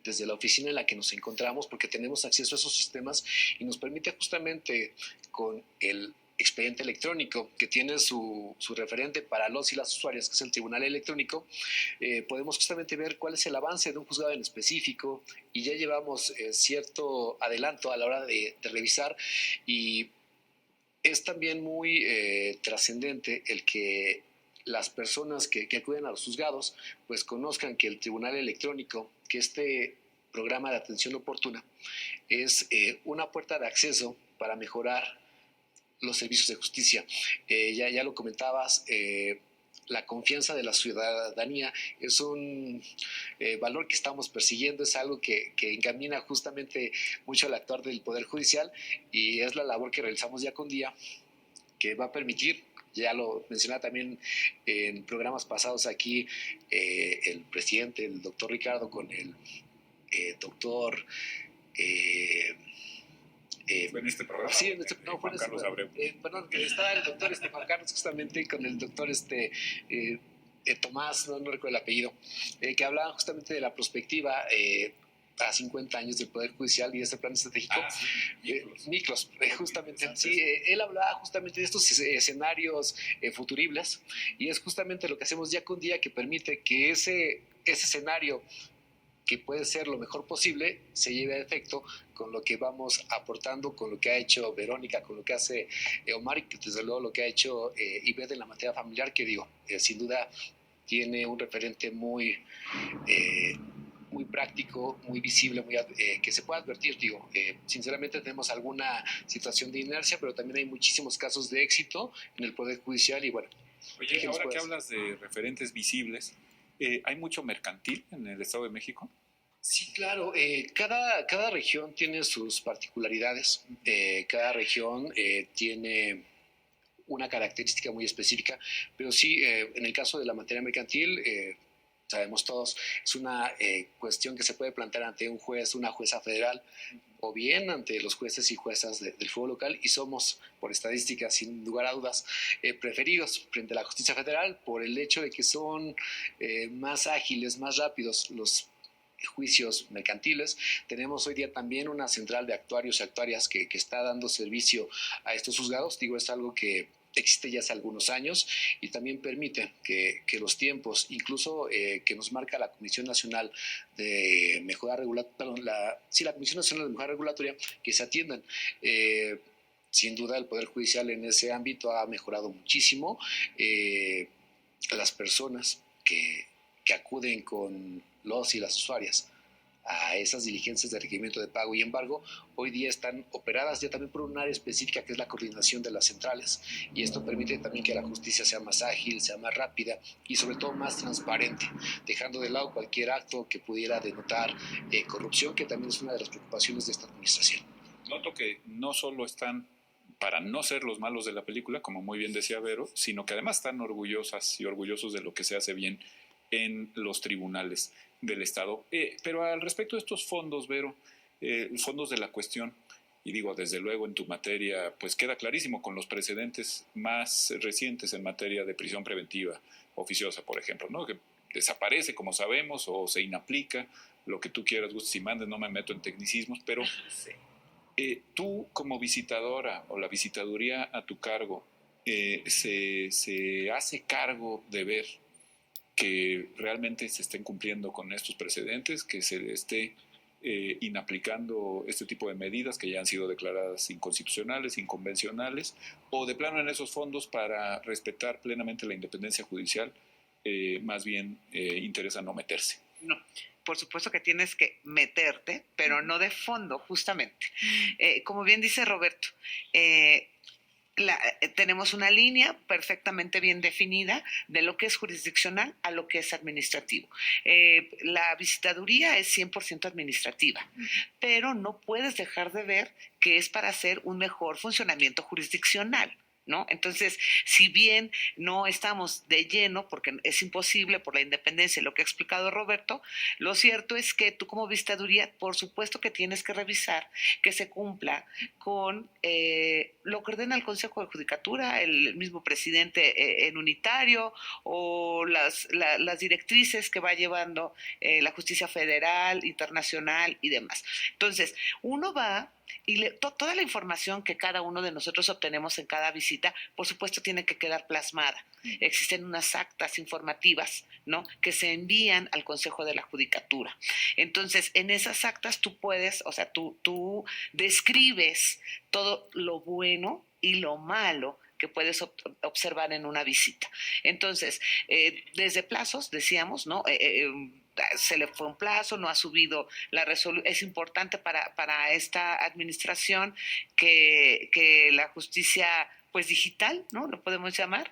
desde la oficina en la que nos encontramos porque tenemos acceso a esos sistemas y nos permite justamente con el expediente electrónico que tiene su referente para los y las usuarias, que es el Tribunal Electrónico, podemos justamente ver cuál es el avance de un juzgado en específico, y ya llevamos cierto adelanto a la hora de revisar, y es también muy trascendente el que las personas que acuden a los juzgados pues conozcan que el Tribunal Electrónico, que este programa de atención oportuna es una puerta de acceso para mejorar los servicios de justicia. Ya lo comentabas, la confianza de la ciudadanía es un valor que estamos persiguiendo, es algo que encamina justamente mucho al actuar del Poder Judicial, y es la labor que realizamos día con día, que va a permitir, ya lo mencionaba también en programas pasados aquí, el presidente, el doctor Ricardo, con el doctor... ¿Fue en este programa? Sí, en este, no, fue Juan Carlos Abreu. Perdón, que estaba el doctor Juan Carlos, justamente con el doctor Tomás, no recuerdo el apellido, que hablaban justamente de la perspectiva a 50 años del Poder Judicial y de este plan estratégico. Miklos, justamente. Sí, él hablaba justamente de estos escenarios futuribles, y es justamente lo que hacemos día con día, que permite que ese escenario, que puede ser lo mejor posible, se lleve a efecto con lo que vamos aportando, con lo que ha hecho Verónica, con lo que hace Omar, y que desde luego lo que ha hecho Ivette en la materia familiar, que digo, sin duda tiene un referente muy práctico, muy visible, que se puede advertir. Digo, sinceramente tenemos alguna situación de inercia, pero también hay muchísimos casos de éxito en el Poder Judicial, y bueno. Oye, ahora que hablas de referentes visibles, ¿hay mucho mercantil en el Estado de México? Sí, claro. Cada región tiene sus particularidades. Cada región tiene una característica muy específica, pero sí, en el caso de la materia mercantil, sabemos todos, es una cuestión que se puede plantear ante un juez, una jueza federal, o bien ante los jueces y juezas del fuero local, y somos, por estadística, sin lugar a dudas, preferidos frente a la justicia federal por el hecho de que son más ágiles, más rápidos los juicios mercantiles. Tenemos hoy día también una central de actuarios y actuarias que está dando servicio a estos juzgados. Digo, es algo que existe ya hace algunos años, y también permite que los tiempos, incluso que nos marca la Comisión Nacional de Mejora Regulatoria, la Comisión Nacional de Mejora Regulatoria, que se atiendan. Sin duda el Poder Judicial en ese ámbito ha mejorado muchísimo. Las personas que acuden con los y las usuarias a esas diligencias de requerimiento de pago y embargo, hoy día están operadas ya también por un área específica que es la coordinación de las centrales, y esto permite también que la justicia sea más ágil, sea más rápida y sobre todo más transparente, dejando de lado cualquier acto que pudiera denotar corrupción, que también es una de las preocupaciones de esta administración. Noto que no solo están para no ser los malos de la película, como muy bien decía Vero, sino que además están orgullosas y orgullosos de lo que se hace bien en los tribunales del Estado. Pero al respecto de estos fondos, Vero, fondos de la cuestión, y digo, desde luego en tu materia, pues queda clarísimo con los precedentes más recientes en materia de prisión preventiva oficiosa, por ejemplo, ¿no? Que desaparece, como sabemos, o se inaplica, lo que tú quieras, gustes y mandes, no me meto en tecnicismos, pero tú como visitadora o la visitaduría a tu cargo, se hace cargo de ver que realmente se estén cumpliendo con estos precedentes, que se esté inaplicando este tipo de medidas que ya han sido declaradas inconstitucionales, inconvencionales, o de plano en esos fondos, para respetar plenamente la independencia judicial, más bien interesa no meterse. No, por supuesto que tienes que meterte, pero no de fondo, justamente. Como bien dice Roberto, tenemos una línea perfectamente bien definida de lo que es jurisdiccional a lo que es administrativo. La visitaduría es 100% administrativa, pero no puedes dejar de ver que es para hacer un mejor funcionamiento jurisdiccional, ¿no? Entonces, si bien no estamos de lleno, porque es imposible por la independencia, lo que ha explicado Roberto, lo cierto es que tú como visitaduría, por supuesto que tienes que revisar que se cumpla con lo que ordena el Consejo de Judicatura, el mismo presidente en unitario, o las directrices que va llevando la justicia federal, internacional y demás. Entonces, uno va Y toda la información que cada uno de nosotros obtenemos en cada visita, por supuesto, tiene que quedar plasmada. Existen unas actas informativas, ¿no?, que se envían al Consejo de la Judicatura. Entonces, en esas actas tú puedes, o sea, tú describes todo lo bueno y lo malo que puedes observar en una visita. Entonces, desde plazos, decíamos, ¿no?, se le fue un plazo, no ha subido la resolución. Es importante para esta administración que la justicia, pues digital, ¿no?, lo podemos llamar,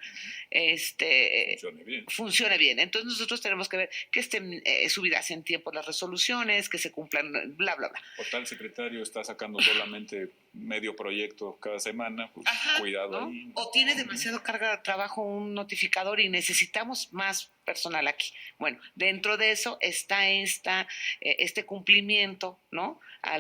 funcione bien. Entonces nosotros tenemos que ver que estén subidas en tiempo las resoluciones, que se cumplan, bla, bla, bla. O tal secretario está sacando solamente medio proyecto cada semana, pues cuidado, ¿no?, ahí. O tiene demasiado carga de trabajo un notificador y necesitamos más personal aquí. Bueno, dentro de eso está este cumplimiento, ¿no?, a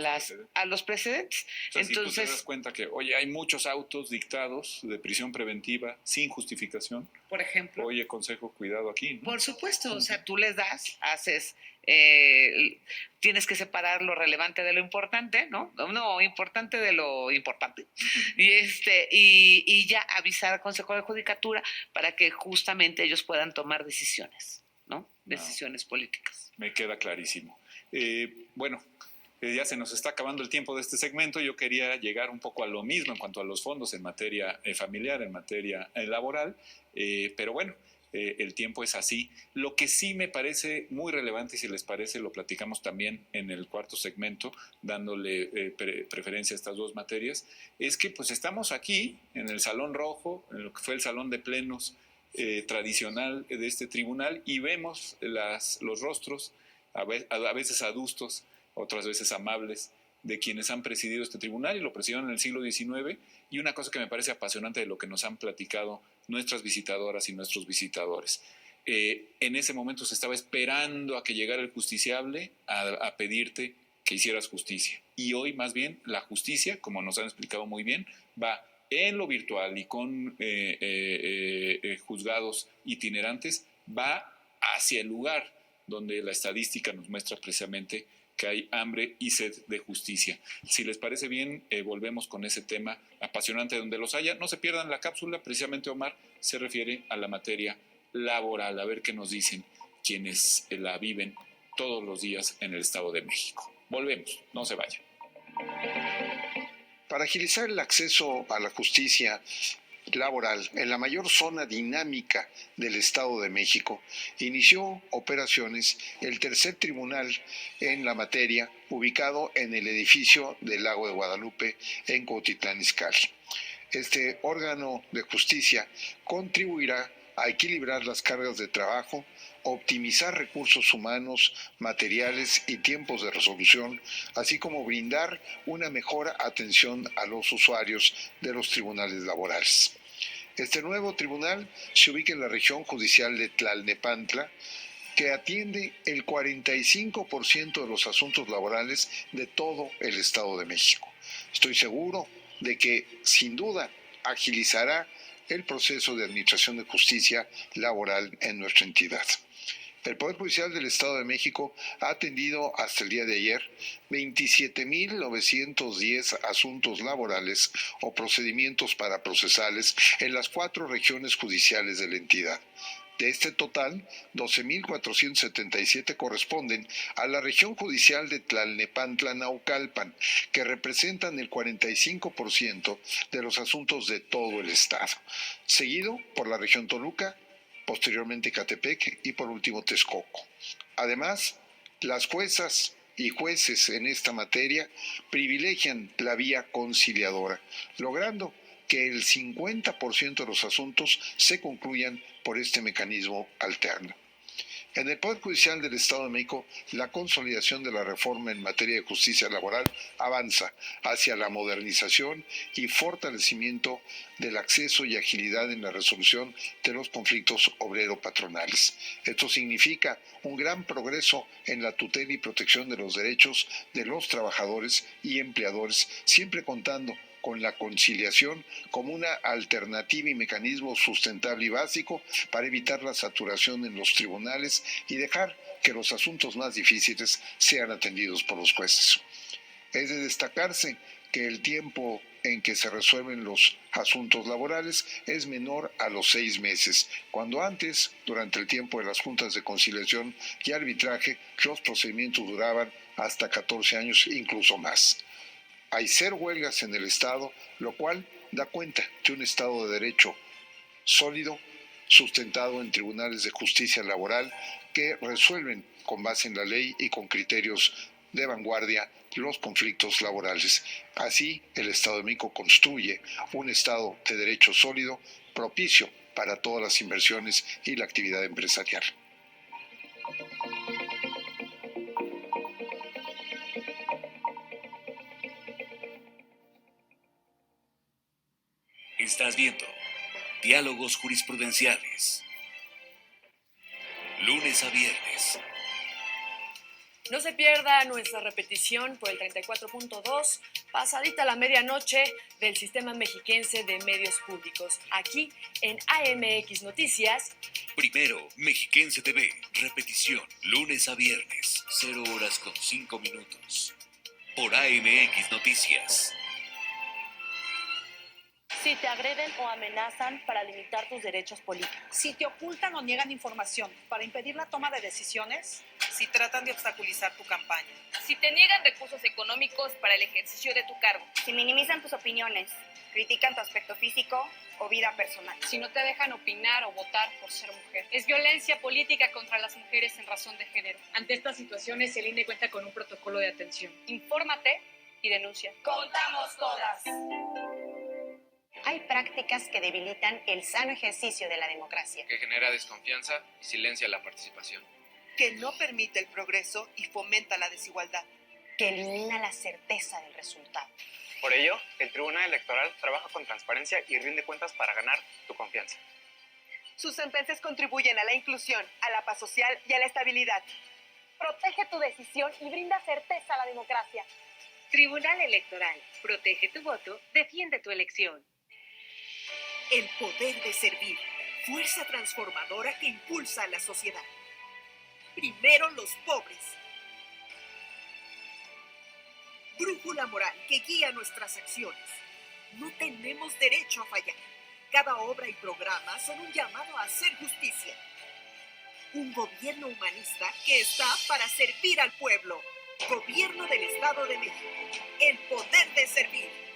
los precedentes. O sea, entonces, si tú te das cuenta que, oye, hay muchos autos dictados de prisión preventiva sin justificación, por ejemplo, oye, consejo, cuidado aquí, ¿no? Por supuesto, o sea, tú les das, tienes que separar lo relevante de lo importante, ¿no? No, importante de lo importante. Y ya avisar al Consejo de Judicatura para que justamente ellos puedan tomar decisiones, ¿no? Decisiones políticas. Me queda clarísimo. Bueno, ya se nos está acabando el tiempo de este segmento. Yo quería llegar un poco a lo mismo en cuanto a los fondos en materia familiar, en materia laboral, pero bueno, el tiempo es así. Lo que sí me parece muy relevante, y si les parece lo platicamos también en el cuarto segmento, dándole preferencia a estas dos materias, es que pues estamos aquí en el Salón Rojo, en lo que fue el salón de plenos tradicional de este tribunal, y vemos los rostros, a veces adustos, otras veces amables, de quienes han presidido este tribunal y lo presidieron en el siglo XIX. Y una cosa que me parece apasionante de lo que nos han platicado nuestras visitadoras y nuestros visitadores. En ese momento se estaba esperando a que llegara el justiciable a pedirte que hicieras justicia. Y hoy más bien la justicia, como nos han explicado muy bien, va en lo virtual y con juzgados itinerantes, va hacia el lugar donde la estadística nos muestra precisamente que hay hambre y sed de justicia. Si les parece bien, volvemos con ese tema apasionante donde los haya. No se pierdan la cápsula, precisamente Omar se refiere a la materia laboral, a ver qué nos dicen quienes la viven todos los días en el Estado de México. Volvemos, no se vayan. Para agilizar el acceso a la justicia laboral en la mayor zona dinámica del Estado de México, inició operaciones el tercer tribunal en la materia, ubicado en el edificio del Lago de Guadalupe en Cuautitlán Izcalli. Este órgano de justicia contribuirá a equilibrar las cargas de trabajo, optimizar recursos humanos, materiales y tiempos de resolución, así como brindar una mejor atención a los usuarios de los tribunales laborales. Este nuevo tribunal se ubica en la región judicial de Tlalnepantla, que atiende el 45% de los asuntos laborales de todo el Estado de México. Estoy seguro de que, sin duda, agilizará el proceso de administración de justicia laboral en nuestra entidad. El Poder Judicial del Estado de México ha atendido hasta el día de ayer 27.910 asuntos laborales o procedimientos paraprocesales en las 4 regiones judiciales de la entidad. De este total, 12.477 corresponden a la región judicial de Tlalnepantla-Naucalpan, que representan el 45% de los asuntos de todo el estado, seguido por la región Toluca, posteriormente Catepec y por último Texcoco. Además, las juezas y jueces en esta materia privilegian la vía conciliadora, logrando que el 50% de los asuntos se concluyan por este mecanismo alterno. En el Poder Judicial del Estado de México, la consolidación de la reforma en materia de justicia laboral avanza hacia la modernización y fortalecimiento del acceso y agilidad en la resolución de los conflictos obrero-patronales. Esto significa un gran progreso en la tutela y protección de los derechos de los trabajadores y empleadores, siempre contando con la conciliación como una alternativa y mecanismo sustentable y básico para evitar la saturación en los tribunales y dejar que los asuntos más difíciles sean atendidos por los jueces. Es de destacarse que el tiempo en que se resuelven los asuntos laborales es menor a los 6 meses, cuando antes, durante el tiempo de las juntas de conciliación y arbitraje, los procedimientos duraban hasta 14 años, incluso más. Hay 0 huelgas en el Estado, lo cual da cuenta de un Estado de Derecho sólido, sustentado en tribunales de justicia laboral que resuelven con base en la ley y con criterios de vanguardia los conflictos laborales. Así, el Estado de México construye un Estado de Derecho sólido, propicio para todas las inversiones y la actividad empresarial. Estás viendo Diálogos Jurisprudenciales. Lunes a viernes. No se pierda nuestra repetición por el 34.2, pasadita la medianoche, del Sistema Mexiquense de Medios Públicos, aquí en AMX Noticias. Primero, Mexiquense TV, repetición, lunes a viernes, 0 horas con 5 minutos. Por AMX Noticias. Si te agreden o amenazan para limitar tus derechos políticos. Si te ocultan o niegan información para impedir la toma de decisiones. Si tratan de obstaculizar tu campaña. Si te niegan recursos económicos para el ejercicio de tu cargo. Si minimizan tus opiniones, critican tu aspecto físico o vida personal. Si no te dejan opinar o votar por ser mujer. Es violencia política contra las mujeres en razón de género. Ante estas situaciones, el INE cuenta con un protocolo de atención. Infórmate y denuncia. ¡Contamos todas! Hay prácticas que debilitan el sano ejercicio de la democracia. Que genera desconfianza y silencia la participación. Que no permite el progreso y fomenta la desigualdad. Que elimina la certeza del resultado. Por ello, el Tribunal Electoral trabaja con transparencia y rinde cuentas para ganar tu confianza. Sus sentencias contribuyen a la inclusión, a la paz social y a la estabilidad. Protege tu decisión y brinda certeza a la democracia. Tribunal Electoral. Protege tu voto, defiende tu elección. El poder de servir. Fuerza transformadora que impulsa a la sociedad. Primero los pobres. Brújula moral que guía nuestras acciones. No tenemos derecho a fallar. Cada obra y programa son un llamado a hacer justicia. Un gobierno humanista que está para servir al pueblo. Gobierno del Estado de México. El poder de servir.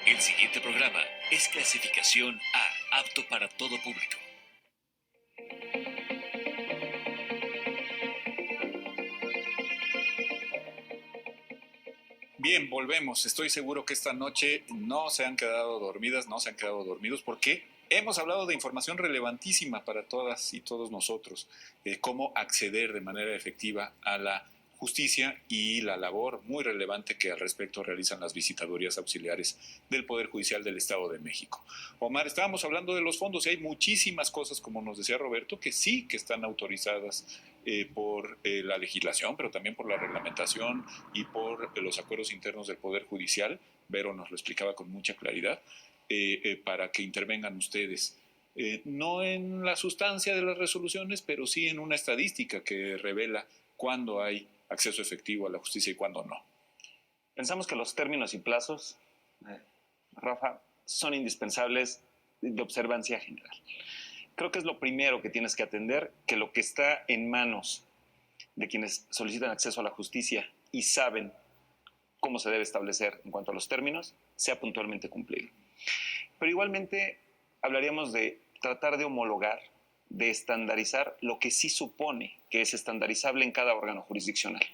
El siguiente programa es clasificación A, apto para todo público. Bien, volvemos. Estoy seguro que esta noche no se han quedado dormidas, no se han quedado dormidos, porque hemos hablado de información relevantísima para todas y todos nosotros, cómo acceder de manera efectiva a la justicia y la labor muy relevante que al respecto realizan las visitadurías auxiliares del Poder Judicial del Estado de México. Omar, estábamos hablando de los fondos y hay muchísimas cosas, como nos decía Roberto, que sí que están autorizadas por la legislación, pero también por la reglamentación y por los acuerdos internos del Poder Judicial. Vero nos lo explicaba con mucha claridad, para que intervengan ustedes. No en la sustancia de las resoluciones, pero sí en una estadística que revela cuándo hay acceso efectivo a la justicia y cuándo no. Pensamos que los términos y plazos, Rafa, son indispensables de observancia general. Creo que es lo primero que tienes que atender, que lo que está en manos de quienes solicitan acceso a la justicia y saben cómo se debe establecer en cuanto a los términos, sea puntualmente cumplido. Pero igualmente hablaríamos de tratar de homologar, de estandarizar lo que sí supone que es estandarizable en cada órgano jurisdiccional.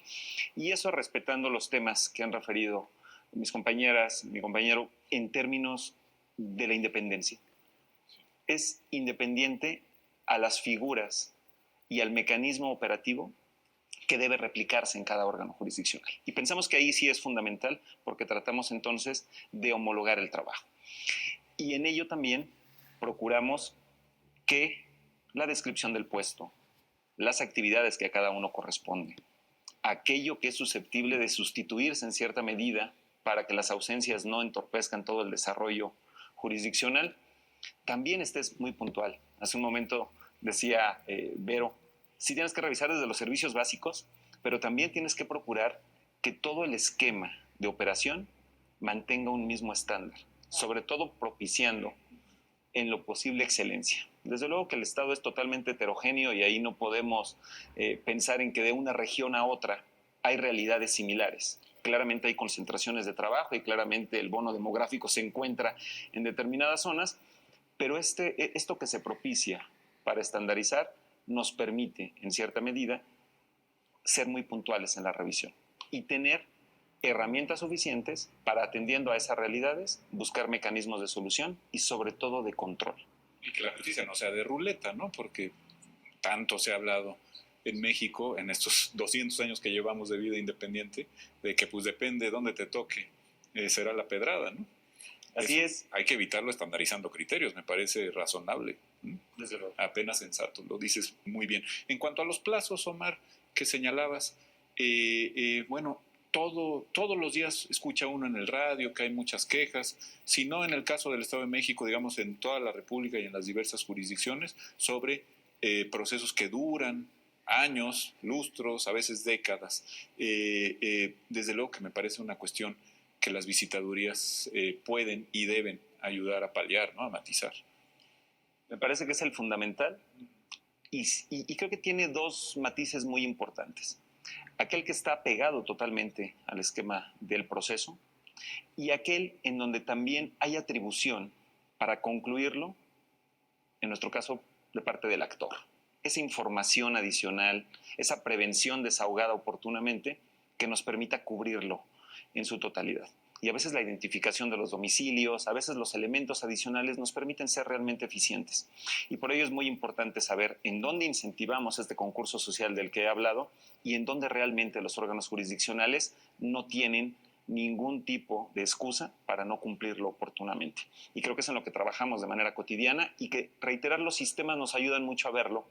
Y eso respetando los temas que han referido mis compañeras, mi compañero, en términos de la independencia. Es independiente a las figuras y al mecanismo operativo que debe replicarse en cada órgano jurisdiccional. Y pensamos que ahí sí es fundamental porque tratamos entonces de homologar el trabajo. Y en ello también procuramos que la descripción del puesto, las actividades que a cada uno corresponde, aquello que es susceptible de sustituirse en cierta medida para que las ausencias no entorpezcan todo el desarrollo jurisdiccional, también estés muy puntual. Hace un momento decía Vero, sí tienes que revisar desde los servicios básicos, pero también tienes que procurar que todo el esquema de operación mantenga un mismo estándar, sobre todo propiciando en lo posible excelencia. Desde luego que el Estado es totalmente heterogéneo y ahí no podemos pensar en que de una región a otra hay realidades similares. Claramente hay concentraciones de trabajo y claramente el bono demográfico se encuentra en determinadas zonas, pero esto que se propicia para estandarizar nos permite, en cierta medida, ser muy puntuales en la revisión y tener herramientas suficientes para, atendiendo a esas realidades, buscar mecanismos de solución y sobre todo de control. Y que la justicia no sea de ruleta, ¿no? Porque tanto se ha hablado en México en estos 200 años que llevamos de vida independiente, de que pues depende de dónde te toque, será la pedrada, ¿no? Así es. Hay que evitarlo estandarizando criterios, me parece razonable. Desde luego. Apenas sensato, lo dices muy bien. En cuanto a los plazos, Omar, que señalabas, bueno, todos los días escucha uno en el radio que hay muchas quejas, si no en el caso del Estado de México, digamos en toda la República y en las diversas jurisdicciones, sobre procesos que duran años, lustros, a veces décadas. Desde luego que me parece una cuestión que las visitadurías pueden y deben ayudar a paliar, ¿no? A matizar. Me parece que es el fundamental y creo que tiene dos matices muy importantes. Aquel que está pegado totalmente al esquema del proceso y aquel en donde también hay atribución para concluirlo, en nuestro caso, de parte del actor. Esa información adicional, esa prevención desahogada oportunamente que nos permita cubrirlo en su totalidad. Y a veces la identificación de los domicilios, a veces los elementos adicionales nos permiten ser realmente eficientes. Y por ello es muy importante saber en dónde incentivamos este concurso social del que he hablado y en dónde realmente los órganos jurisdiccionales no tienen ningún tipo de excusa para no cumplirlo oportunamente. Y creo que es en lo que trabajamos de manera cotidiana y que reiterar los sistemas nos ayudan mucho a verlo,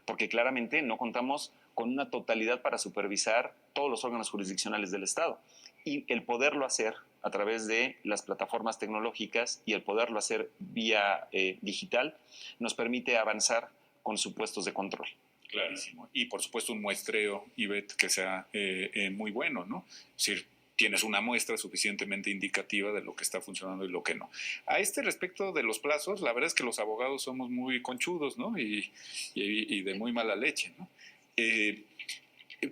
porque claramente no contamos con una totalidad para supervisar todos los órganos jurisdiccionales del Estado. Y el poderlo hacer a través de las plataformas tecnológicas y el poderlo hacer vía digital nos permite avanzar con supuestos de control. Clarísimo. Y por supuesto un muestreo, Ivette, que sea muy bueno, ¿no? Es decir, tienes una muestra suficientemente indicativa de lo que está funcionando y lo que no. A este respecto de los plazos, la verdad es que los abogados somos muy conchudos, ¿no? Y de muy mala leche, ¿no?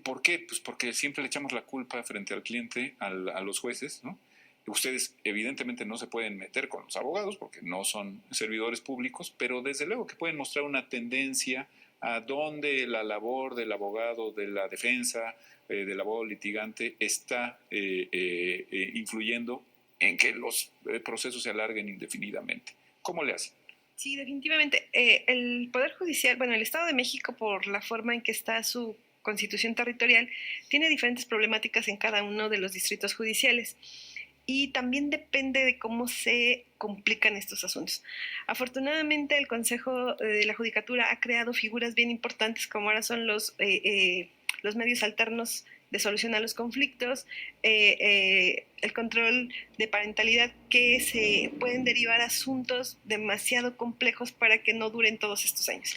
¿Por qué? Pues porque siempre le echamos la culpa frente al cliente, a los jueces, ¿no? Ustedes evidentemente no se pueden meter con los abogados porque no son servidores públicos, pero desde luego que pueden mostrar una tendencia a dónde la labor del abogado, de la defensa, del abogado litigante está influyendo en que los procesos se alarguen indefinidamente. ¿Cómo le hacen? Sí, definitivamente. El Poder Judicial, bueno, el Estado de México, por la forma en que está su constitución territorial, tiene diferentes problemáticas en cada uno de los distritos judiciales. Y también depende de cómo se complican estos asuntos. Afortunadamente, el Consejo de la Judicatura ha creado figuras bien importantes, como ahora son los medios alternos de solución a los conflictos, el control de parentalidad, que se pueden derivar asuntos demasiado complejos para que no duren todos estos años.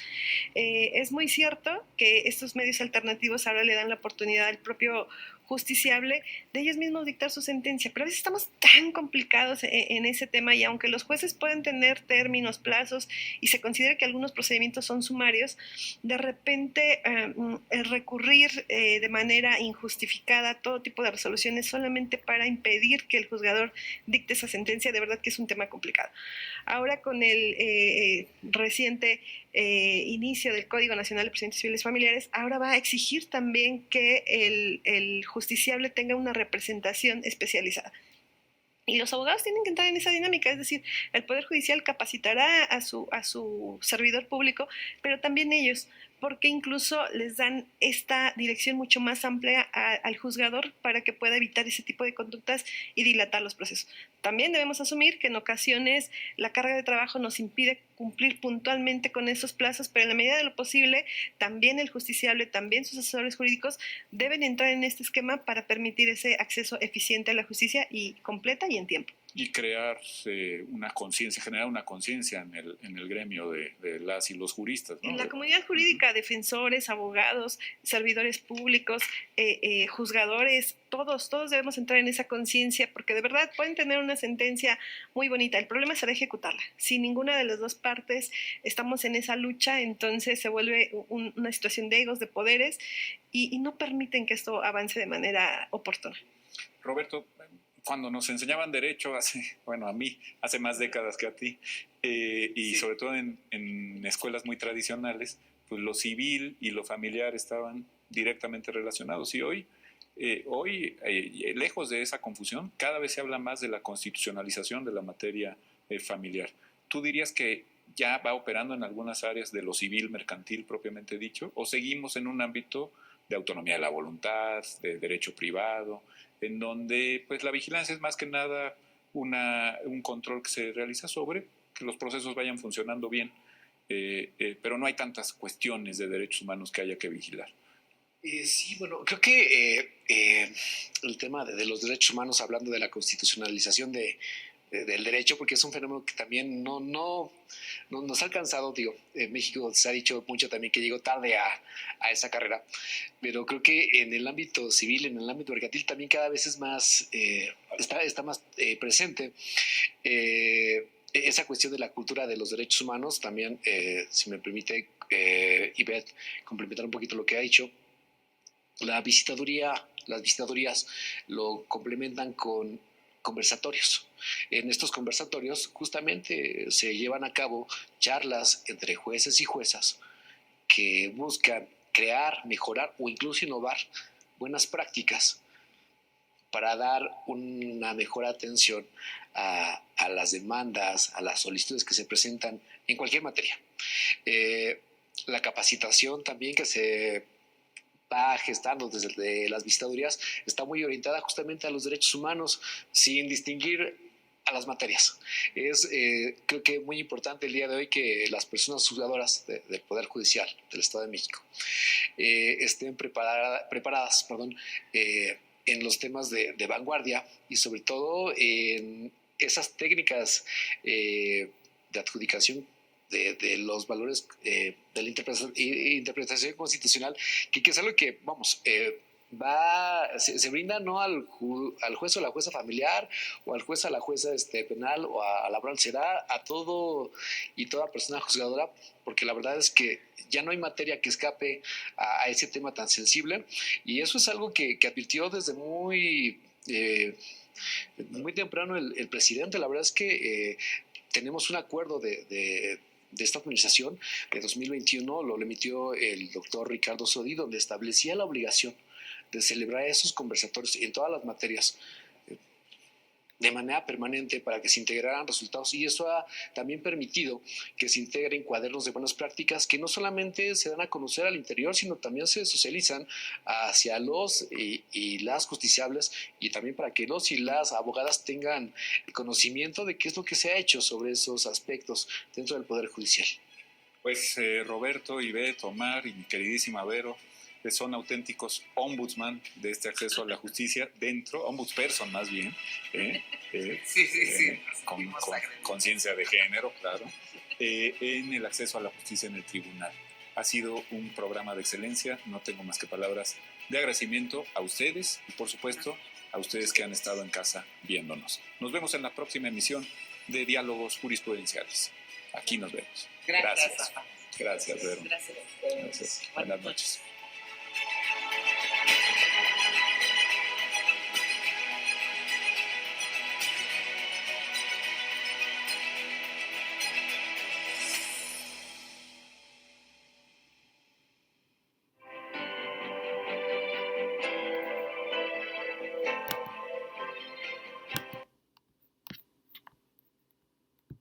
Es muy cierto que estos medios alternativos ahora le dan la oportunidad al propio justiciable de ellos mismos dictar su sentencia, pero a veces estamos tan complicados en ese tema y aunque los jueces pueden tener términos, plazos y se considera que algunos procedimientos son sumarios, de repente recurrir de manera injustificada a todo tipo de resoluciones solamente para impedir que el juzgador dicte esa sentencia, de verdad que es un tema complicado. Ahora con el reciente inicio del Código Nacional de Procedimientos Civiles Familiares, ahora va a exigir también que el justiciable tenga una representación especializada. Y los abogados tienen que entrar en esa dinámica, es decir, el Poder Judicial capacitará a su servidor público, pero también ellos, porque incluso les dan esta dirección mucho más amplia al juzgador para que pueda evitar ese tipo de conductas y dilatar los procesos. También debemos asumir que en ocasiones la carga de trabajo nos impide cumplir puntualmente con esos plazos, pero en la medida de lo posible, también el justiciable, también sus asesores jurídicos deben entrar en este esquema para permitir ese acceso eficiente a la justicia y completa y en tiempo. y crear una conciencia, generar una conciencia en el gremio de las y los juristas, ¿no? En la comunidad jurídica, defensores, abogados, servidores públicos, juzgadores, todos debemos entrar en esa conciencia, porque de verdad pueden tener una sentencia muy bonita. El problema será ejecutarla. Si ninguna de las dos partes estamos en esa lucha, entonces se vuelve una situación de egos, de poderes, y no permiten que esto avance de manera oportuna. Roberto, cuando nos enseñaban derecho a mí, hace más décadas que a ti, y sobre todo en escuelas muy tradicionales, pues lo civil y lo familiar estaban directamente relacionados. Y hoy, lejos de esa confusión, cada vez se habla más de la constitucionalización de la materia familiar. ¿Tú dirías que ya va operando en algunas áreas de lo civil mercantil propiamente dicho, o seguimos en un ámbito de autonomía de la voluntad, de derecho privado, en donde pues la vigilancia es más que nada un control que se realiza sobre que los procesos vayan funcionando bien, pero no hay tantas cuestiones de derechos humanos que haya que vigilar? Sí, bueno, creo que el tema de los derechos humanos, hablando de la constitucionalización del derecho, porque es un fenómeno que también no nos ha alcanzado, digo, en México se ha dicho mucho también que llegó tarde a esa carrera, pero creo que en el ámbito civil, en el ámbito mercantil también cada vez es más, está más presente esa cuestión de la cultura de los derechos humanos. También, si me permite, Ivette, complementar un poquito lo que ha dicho. Las visitadurías lo complementan con conversatorios. En estos conversatorios justamente se llevan a cabo charlas entre jueces y juezas que buscan crear, mejorar o incluso innovar buenas prácticas para dar una mejor atención a las demandas, a las solicitudes que se presentan en cualquier materia. La capacitación también que se va gestando desde las visitadurías está muy orientada justamente a los derechos humanos, sin distinguir a las materias. Es creo que muy importante el día de hoy que las personas juzgadoras del Poder Judicial del Estado de México estén preparadas en los temas de vanguardia y sobre todo en esas técnicas de adjudicación de los valores de la interpretación constitucional, que es algo que, se brinda no al juez o la jueza familiar o al juez o la jueza penal o a laboral, se da a todo y toda persona juzgadora, porque la verdad es que ya no hay materia que escape a ese tema tan sensible, y eso es algo que advirtió desde muy temprano el presidente. La verdad es que tenemos un acuerdo de esta organización de 2021, lo emitió el doctor Ricardo Sodi, donde establecía la obligación de celebrar esos conversatorios en todas las materias de manera permanente para que se integraran resultados, y eso ha también permitido que se integren cuadernos de buenas prácticas que no solamente se dan a conocer al interior, sino también se socializan hacia los y las justiciables, y también para que los y las abogadas tengan conocimiento de qué es lo que se ha hecho sobre esos aspectos dentro del Poder Judicial. Pues Roberto, Ivette, Omar y mi queridísima Vero, que son auténticos ombudsman de este acceso a la justicia ombudsperson más bien, con conciencia de género, claro, en el acceso a la justicia en el tribunal. Ha sido un programa de excelencia, no tengo más que palabras de agradecimiento a ustedes y por supuesto a ustedes que han estado en casa viéndonos. Nos vemos en la próxima emisión de Diálogos Jurisprudenciales. Aquí nos vemos. Gracias. Gracias, Vero. Gracias. Buenas noches.